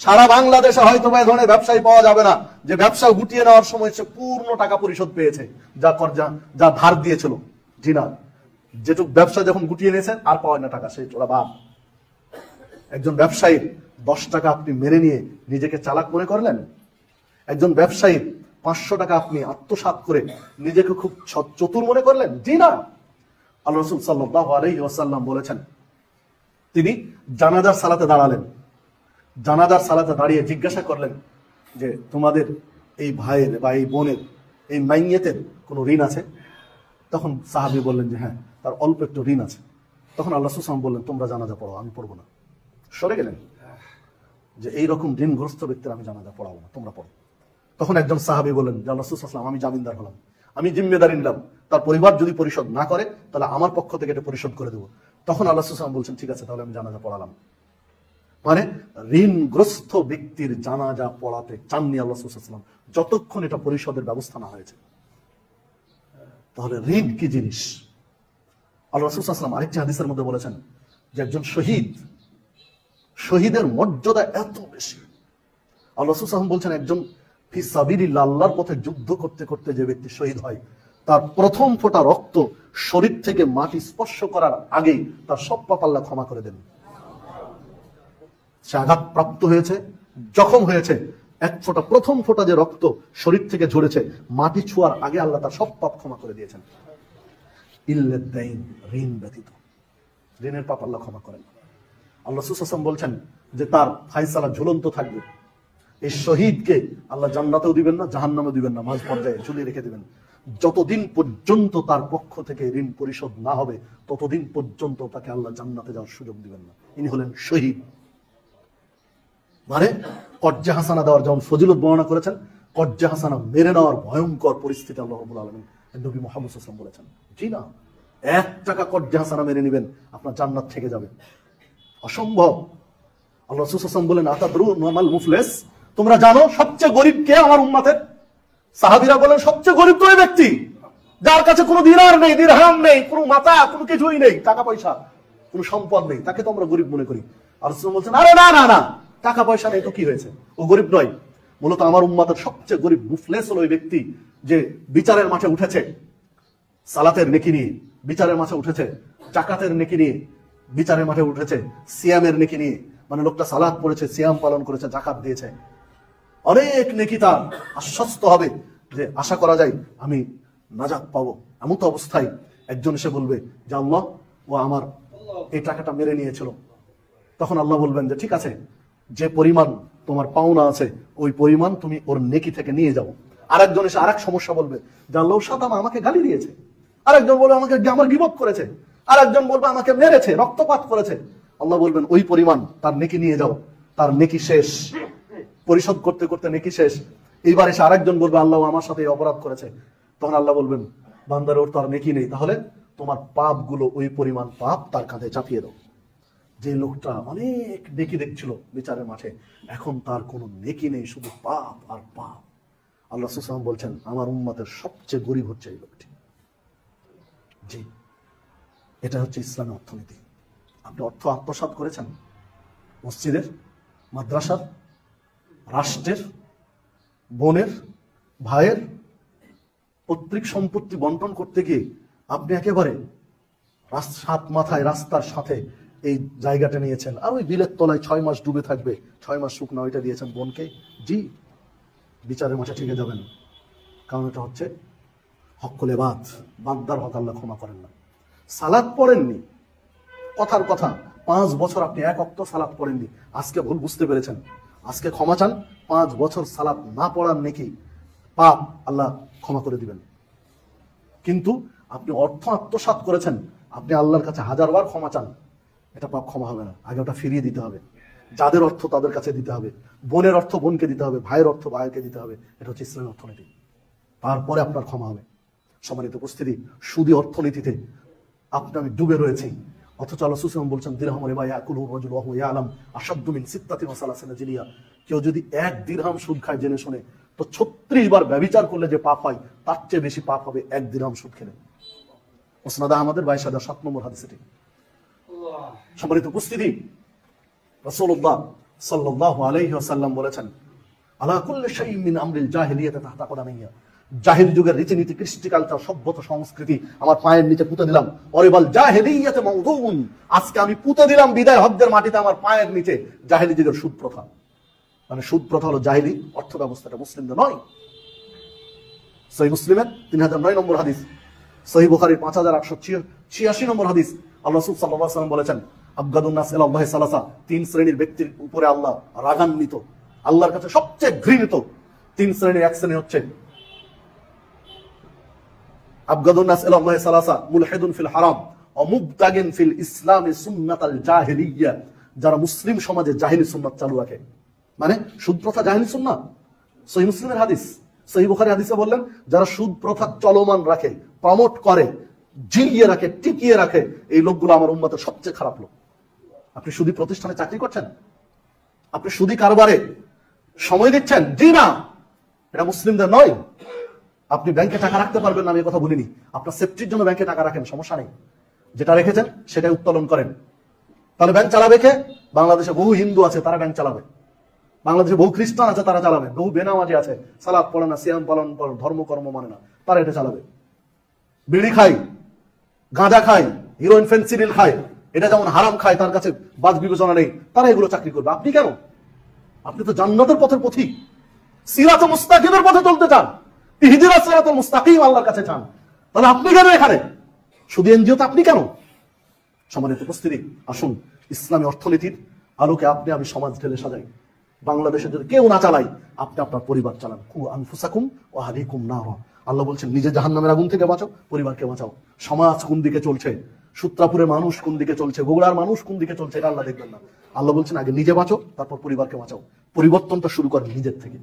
সারা বাংলাদেশে হয়তো এই ধরনের ব্যবসায়ী পাওয়া যাবে না যে ব্যবসা গুটিয়ে নেওয়ার সময় সে পূর্ণ টাকা পরিশোধ পেয়েছে যা ধার দিয়েছিল। জি না, যেটুকু ব্যবসা যখন গুটিয়ে নিয়েছেন আর পাওয়া না টাকা, সেই চোরা বাপ। একজন ব্যবসায়ী 10 টাকা আপনি মেরে নিয়ে নিজেকে চালাক মনে করলেন? একজন ব্যবসায়ী 500 টাকা আপনি আত্মসাৎ করে নিজেকে খুব চতুর মনে করলেন? জি না। আল্লাহ রাসূল সাল্লাল্লাহু আলাইহি ওয়াসাল্লাম বলেছেন, তিনি জানাজার সালাতে দাঁড়ালেন। জানাজার সালাতে দাঁড়িয়ে জিজ্ঞাসা করলেন যে তোমাদের এই ভাইয়ের বা এই বোনের, এই মাইয়েতের কোনো ঋণ আছে? তখন সাহাবী বললেন যে হ্যাঁ, তার অল্প একটু ঋণ আছে। তখন আল্লাহ রাসূল সাল্লাল্লাহু আলাইহি ওয়াসাল্লাম বললেন, তোমরা জানাজা পড়ো, আমি পড়বো না। সরে গেলেন যে এইরকম ঋণগ্রস্ত ব্যক্তির আমি জানাজা পড়াবো না, তোমরা পড়ো। তখন একজন সাহাবী বললেন যে আল্লাহ রাসূল সাল্লাল্লাহু আলাইহি ওয়াসাল্লাম, আমি জামিনদার হলাম, আমি জিম্মেদারি নিলাম, তার পরিবার যদি পরিশোধ না করে তাহলে আমার পক্ষ থেকে এটা পরিশোধ করে দেবো। তখন আল্লাহ রাসূল সাল্লাল্লাহু আলাইহি ওয়াসাল্লাম বলছেন ঠিক আছে, তাহলে আমি জানাজা পড়ালাম। মানে ঋণগ্রস্ত ব্যক্তির জানাজা পড়াতে চাননি আল্লাহ রাসূল সাল্লাল্লাহু আলাইহি ওয়াসাল্লাম যতক্ষণ এটা পরিশোধের ব্যবস্থা না হয়েছে। তাহলে ঋণ কি জিনিস? আল্লাহ রাসূল সাল্লাল্লাহু আলাইহি ওয়াসাল্লাম আরেকটি হাদিসের মধ্যে বলেছেন যে একজন শহীদের মর্যাদা এত বেশি। আল্লাহ রাসূল সাল্লাল্লাহু আলাইহি ওয়াসাল্লাম বলছেন একজন ফি সাবিলিল্লাহ, আল্লাহর পথে যুদ্ধ করতে করতে যে ব্যক্তি শহীদ হয়, তার প্রথম ফোঁটা রক্ত শরীর থেকে মাটি স্পর্শ করার আগেই তার সব পাপ আল্লাহ ক্ষমা করে দেন। সে আঘাত প্রাপ্ত হয়েছে, জখম হয়েছে, এক ফোঁটা, প্রথম ফোঁটা যে রক্ত শরীর থেকে ঝরেছে, মাটি ছোঁয়ার আগে আল্লাহ তার সব পাপ ক্ষমা করে দিয়েছেন। ইল্লাদ দাইন, ঋণ ব্যতীত। ঋণের পাপ আল্লাহ ক্ষমা করেন। আল্লাহ রাসূল সাল্লাল্লাহু আলাইহি ওয়াসাল্লাম বলছেন যে তার ফায়সালা ঝুলন্ত থাকবে। এই শহীদকে আল্লাহ জান্নাতেও দিবেন না, জাহান্নামেও দিবেন না, মাঝ পর্যায়ে ঝুলিয়ে রেখে দিবেন। যতদিন পর্যন্ত তার পক্ষ থেকে ঋণ পরিশোধ না হবে ততদিন পর্যন্ত তাকে আল্লাহ জান্নাতে যাওয়ার সুযোগ দিবেন না। ইনি হলেন শহীদ। মানে কর্জে হাসানা দেওয়ার যেমন ফজিলত বর্ণনা করেছেন, কর্জে হাসানা মেরে নেওয়ার ভয়ঙ্কর পরিস্থিতি আল্লাহ রাব্বুল আলামিন নবী মুহাম্মদ সাল্লাল্লাহু আলাইহি ওয়াসাল্লাম বলেছেন। জি না, 1 টাকা কর্জে হাসানা মেরে নেবেন, আপনার জান্নাত থেকে যাবে, অসম্ভব। আল্লাহ রাসূল সাল্লাল্লাহু আলাইহি ওয়াসাল্লাম বলেন, আতাদরুনা মাল মুফলিস, তোমরা জানো সবচেয়ে গরিব কে আমার উম্মতের? সাহাবীরা বলেন সবচেয়ে গরিব তো ওই ব্যক্তি যার কাছে কোনো দিনার নেই, দিরহাম নেই, কোনো মাতা, কোনো কিছুই নেই, টাকা পয়সা, কোনো সম্পদ নেই, তাকে তো আমরা গরিব মনে করি। আর রাসূল বলছেন আরে না না না, টাকা পয়সা নেই তো কি হয়েছে, ও গরিব নয়। মূলত আমার উম্মতের সবচেয়ে গরিব মুফলিস হলো ওই ব্যক্তি যে বিচারের মাঠে উঠেছে সালাতের নেকি নিয়ে, বিচারের মাঠে উঠেছে জাকাতের নেকি নিয়ে, বিচারের মাঠে উঠেছে সিয়ামের নেকি নিয়ে। মানে লোকটা সালাত পড়েছে, সিয়াম পালন করেছে, জাকাত দিয়েছে, অনেক নেকি তার আশ্বস্ত হবে যে আশা করা যায় আমি নাজাত পাবো। এমন তো অবস্থায় একজন এসে বলবে যে আল্লাহ, ও আমার এই টাকাটা মেরে নিয়েছিল। তখন আল্লাহ বলবেন যে ঠিক আছে, যে পরিমাণ তোমার পাওনা আছে ওই পরিমাণ তুমি ওর নেকি থেকে নিয়ে যাও। আরেকজন এসে আরেক সমস্যা বলবে যে আল্লাহ সাতামা আমাকে গালি দিয়েছে, আরেকজন বলবে আমাকে আমার গীবত করেছে, আরেকজন বলবে আমাকে মেরেছে, রক্তপাত করেছে। আল্লাহ বলবেন ওই পরিমাণ তার নেকি নিয়ে যাও, তার নেকি শেষ, পরিশোধ করতে করতে নেকি শেষ। এইবার এসে আরেকজন বলবে আল্লাহ আমার সাথে অপরাধ করেছে। তখন আল্লাহ বলবেন বান্দার ওর তার নেকি নেই, তাহলে তোমার পাপগুলো ওই পরিমাণ পাপ তার কাঁধে চাপিয়ে দাও। যে লোকটা অনেক নেকি দেখছিল বিচারের মাঠে, এখন তার কোনো নেকি নেই, শুধু পাপ আর পাপ। আল্লাহ রাসূল সাল্লাল্লাহু আলাইহি ওয়াসাল্লাম বলছেন আমার উম্মতের সবচেয়ে গরিব হচ্ছে এই লোকটি। জি, এটা হচ্ছে ইসলামের অর্থনীতি। আপনি অর্থ আত্মসাৎ করেছেন, মসজিদের, মাদ্রাসার, রাষ্ট্রের, বোনের, ভাইয়ের পৈতৃক সম্পত্তি বন্টন করতে গিয়ে আপনি একেবারে সাত মাথায় রাস্তার সাথে এই জায়গাটা নিয়েছেন, আর ওই বিলের তলায় 6 মাস ডুবে থাকবে, 6 মাস শুকনো, ওইটা দিয়েছেন বোনকে, জি বিচারের মাঠে ঠিক যাবেন, কারণ এটা হচ্ছে হক্কুল ইবাদ, বান্দার হক আল্লাহ ক্ষমা করেন না। সালাত পড়েননি, কথার কথা 5 বছর আপনি এক ওয়াক্ত সালাত পড়েননি, আজকে ভুল বুঝতে পেরেছেন, আজকে ক্ষমা চান, 5 বছর সালাত না পড়ার নেকি পাপ আল্লাহ ক্ষমা করে দিবেন। কিন্তু আপনি অর্থ আত্মসাৎ করেছেন, আপনি আল্লাহর কাছে 1000 বার ক্ষমা চান, এটা পাপ ক্ষমা হবে না, আগে ওটা ফিরিয়ে দিতে হবে। যাদের অর্থ তাদের কাছে দিতে হবে, বোনের অর্থ বোনকে দিতে হবে, ভাইয়ের অর্থ ভাইকে দিতে হবে, এটা হচ্ছে ইসলামী অর্থনীতি, তারপরে আপনার ক্ষমা হবে। সম্মানিত উপস্থিতি, সুদী অর্থনীতিতে আপনি আমি ডুবে রয়েছি, অথচ আল্লাহ সুবহানাহু ওয়া তাআলা বলছেন দিরহাম রিবা ইয়াকুলু রাজুলু ওয়া হুয়া ইয়ালাম আশাদ্দু মিন সিত্তাতি ওয়া সালাসিনা জিলিয়া। কেউ যদি 1 দিরহাম সুদ খায় জেনে শুনে, তো 36 বার ব্যভিচার করলে যে পাপ হয় তার চেয়ে বেশি পাপ হবে 1 দিরহাম সুদ খেলে। মুসনাদ আহমদের 22,007 নম্বর হাদিস এটি। সম্মানিত উপস্থিতি, রাসূলুল্লাহ সাল্লাল্লাহু আলাইহি ওয়াসাল্লাম বলেছেন আলা কুল্লি শাইইন মিন আমরিল জাহিলিয়াতি তাহতা কদামাইয়া। জাহিল যুগের রীতিনীতি, কৃষ্টি কালচার, সভ্যতা, সংস্কৃতি আমার পায়ের নিচে পুঁতে দিলাম। অরিবাল জাহিলিয়াতে মাউদুন, আজকে আমি পুঁতে দিলাম বিদায় হজ্জের মাটিতে আমার পায়ের নিচে জাহিলি যুগের সুদ প্রথা। মানে সুদ প্রথা হলো জাহিলি অর্থ ব্যবস্থাটা, মুসলিমদের নয়। সহিহ মুসলিমের 3009 নম্বর হাদিস, সহিহ বুখারীর 5886 নম্বর হাদিস, আল্লাহ রাসূল সাল্লাল্লাহু আলাইহি ওয়াসাল্লাম বলেছেন আবগাদুন নাস ইলাল্লাহি সালাসা, 3 শ্রেণীর ব্যক্তির উপরে আল্লাহ রাগান্বিত, আল্লাহর কাছে সবচেয়ে ঘৃণিত 3 শ্রেণীর। এক শ্রেণী হচ্ছে আবগাদুন নাস ইলাল্লাহি সালাসা মুলহিদুন ফিল হারাম ওয়া মুবতাগিন ফিল ইসলামি সুন্নাতাল জাহিলিয়্যাহ, যারা মুসলিম সমাজে জাহিলি সুন্নাত চালু রাখে। মানে সুদ প্রথা জাহিলি সুন্নাত, সহিহ মুসলিমের হাদিস। সহিহ বুখারী হাদিসে বললেন যারা সুদ প্রথা চলমান রাখে, প্রমোট করে, জিইয়ে রাখে, টিকিয়ে রাখে, এই লোকগুলো আমার উম্মতের সবচেয়ে খারাপ লোক। আপনি সুদী প্রতিষ্ঠানে চাকরি করছেন, আপনি সুদী কারবারে সময় দিচ্ছেন, জি না, এটা মুসলিমদের নয়। আপনি ব্যাংকে টাকা রাখতে পারবেন না আমি কথা বলিনি, আপনার সেফটির জন্য ব্যাংকে টাকা রাখেন, সমস্যা নেই, যেটা রেখেছেন সেটাই উত্তোলন করেন। তাহলে ব্যাংক চালাবে কে? বাংলাদেশে বহু হিন্দু আছে, তারা ব্যাংক চালাবে। বাংলাদেশে বহু খ্রিস্টান আছে, তারা চালাবে। বহু বেনামাজি আছে, সালাত পড়ে না, সিয়াম পালন করে, ধর্মকর্ম মানে না, তারা এটা চালাবে। বিড়ি খায়, গাঁজা খায়, হিরোইন, ফেন্সিডিল খায়, এটা যেমন হারাম খায়, তার কাছে বাদ বিবেচনা নেই, তারা এগুলো চাকরি করবে। আপনি কেন? আপনি তো জান্নাতের পথের পথিক, সিরাতুল মুস্তাকিমের পথে চলতে চান, ইহদিনাস সিরাতুল মুস্তাকিম আল্লাহর কাছে চান, তাহলে আপনি কেন এখানে? শুধু এনজিওতে আপনি কেন? সম্মানিত উপস্থিতি, আসুন ইসলামী অর্থনীতির আলোকে আপনি আমি সমাজ ঢেলে সাজাই। বাংলাদেশে যদি কেউ না চালাই, আপনি আপনার পরিবার চালান। কু আনফুসাকুম ওয়া আহলিকুম নারা। আল্লাহ বলছেন নিজে জাহান্নামের আগুন থেকে বাঁচাও, পরিবারকে বাঁচাও। সমাজ কোন দিকে চলছে, সূত্রাপুরের মানুষ কোন দিকে চলছে, বগুড়ার মানুষ কোন দিকে চলছে, এটা আল্লাহ দেখবেন না। আল্লাহ বলছেন আগে নিজে বাঁচো, তারপর পরিবারকে বাঁচাও। পরিবর্তনটা শুরু করেন নিজের থেকে।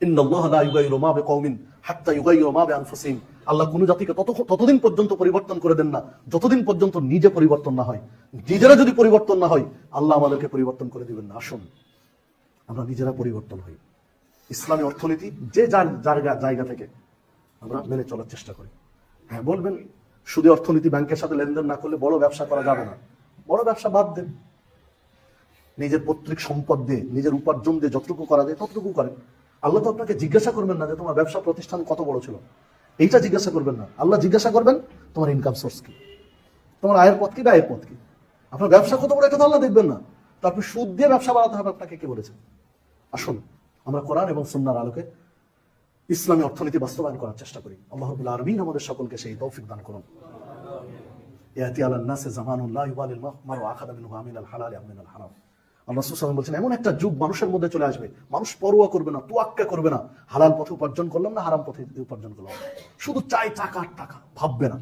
ইন্নাল্লাহা লা ইউগাইরু মা বিকওমিন হাত্তা ইউগাইরু মা বিআনফুসিহিম। আল্লাহ কোন জাতিকে ততদিন পর্যন্ত পরিবর্তন করে দেন না যতদিন পর্যন্ত নিজে পরিবর্তন না হয়। নিজেরা যদি পরিবর্তন না হয়, আল্লাহ আমাদেরকে পরিবর্তন করে দিবেন না। আসুন আমরা নিজেরা পরিবর্তন হই। ইসলামী অর্থনীতি যে যার জায়গা থেকে আমরা মেনে চলার চেষ্টা করি। হ্যাঁ বলবেন সুদী অর্থনীতি, ব্যাংকের সাথে লেনদেন না করলে বড় ব্যবসা করা যাবে না। বড় ব্যবসা বাদ দেন, নিজের পৈতৃক সম্পদ দিয়ে, নিজের উপার্জন দিয়ে যতটুকু করা যায় ততটুকু করেন। আল্লাহ তো আপনাকে জিজ্ঞাসা করবেন না যে তোমার ব্যবসা প্রতিষ্ঠান কত বড় ছিল, এইটা জিজ্ঞাসা করবেন না। আল্লাহ জিজ্ঞাসা করবেন তোমার ইনকাম সোর্স কি, তোমার আয়ের পথ কি, ব্যয়ের পথ কি। আপনার ব্যবসা কত বড় এটা তো আল্লাহ দেখবেন না। তো আপনি সুদ দিয়ে ব্যবসা বাড়াতে হবে, আপনাকে কে বলেছেন? আসুন আমরা কোরআন এবং সুন্নাহর আলোকে ইসলামী অর্থনীতি বাস্তবায়ন করার চেষ্টা করি। আল্লাহ রাব্বুল আলামিন আমাদের সকলকে সেই তৌফিক দান করুন। ইয়াতি আলান নাসে জামানুন লা ইউবালিল মারউ আখাযা মিনহু আমিনাল হালাল আম মিনাল হারাম। আল্লাহ রাসূল সাল্লাল্লাহু আলাইহি ওয়াসাল্লাম বলেছেন এমন একটা যুগ মানুষের মধ্যে চলে আসবে, মানুষ পরোয়া করবে না, তোয়াক্কা করবে না, হালাল পথে উপার্জন করলাম না হারাম পথে উপার্জন করলাম, শুধু চাই টাকা আর টাকা, ভাববে না।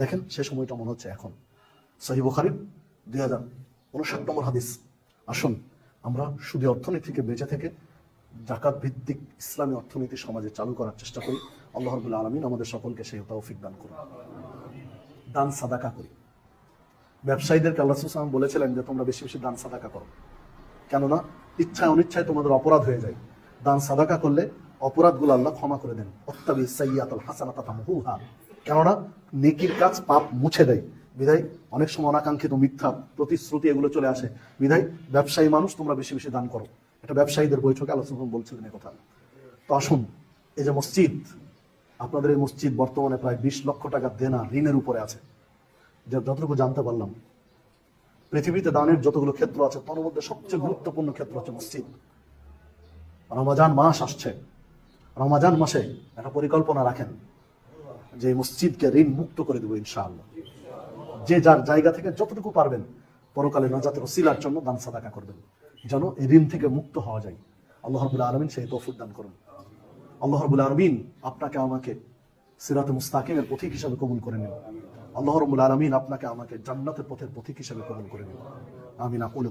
দেখেন সে সময়টা মনে হচ্ছে এখন। সহিহ বুখারীর 2059 নম্বর হাদিস। আসুন আমরা সুদী অর্থনীতি থেকে বেঁচে থেকে যাকাত ভিত্তিক ইসলামী অর্থনীতি সমাজে চালু করার চেষ্টা করি। আল্লাহ রাব্বুল আলামিন আমাদের সকলকে সেই তৌফিক দান করুন। দান সাদাকা করি। ব্যবসায়ীদেরকে আল্লাহ রাসূল সাল্লাল্লাহু আলাইহি ওয়াসাল্লাম বলেছিলেন যে তোমরা বেশি বেশি দান সাদাকা করো, কেননা ইচ্ছায় অনিচ্ছায় তোমাদের অপরাধ হয়ে যায়। দান সাদাকা করলে অপরাধগুলো আল্লাহ ক্ষমা করে দেন। অত্তাবি সাইয়্যাতুল হাসানাতা তামহুহা, কেননা নেকির কাজ পাপ মুছে দেয়। বিধায় অনেক সময় অনাকাঙ্ক্ষিত মিথ্যা প্রতিশ্রুতি এগুলো চলে আসে। বিধায় ব্যবসায়ী মানুষ তোমরা বেশি বেশি দান করো। এটা ব্যবসায়ীদের বৈঠকে আল্লাহ সাল্লাল্লাহু আলাইহি ওয়াসাল্লাম বলছিলেন এই কথা। তো আসুন এই যে মসজিদ, আপনাদের এই মসজিদ বর্তমানে প্রায় 20 লক্ষ টাকা দেনা ঋণের উপরে আছে, যতটুকু জানতে পারলাম। পৃথিবীতে দানের যতগুলো ক্ষেত্র আছে তার মধ্যে সবচেয়ে গুরুত্বপূর্ণ ক্ষেত্র হচ্ছে মসজিদ। রমাজান মাস আসছে, রমাজান মাসে একটা পরিকল্পনা রাখেন যে মসজিদকে ঋণ মুক্ত করে দেবো ইনশাআল্লাহ। যে যার জায়গা থেকে যতটুকু পারবেন পরকালে নাজাতের ওসিলার জন্য দান সাদাকা করবেন, যেন এই ঋণ থেকে মুক্ত হওয়া যায়। আল্লাহ রাব্বুল আলামিন সেই তৌফিক দান করুন। আল্লাহ রাব্বুল আলামিন আপনাকে আমাকে সিরাতে মুস্তাকিমের পথিক হিসেবে কবুল করে নেন। আল্লাহ রাব্বুল আলামিন আপনাকে আমাকে জান্নাতের পথের পথিক হিসেবে কবুল করে নেন। আমিন। আকুলু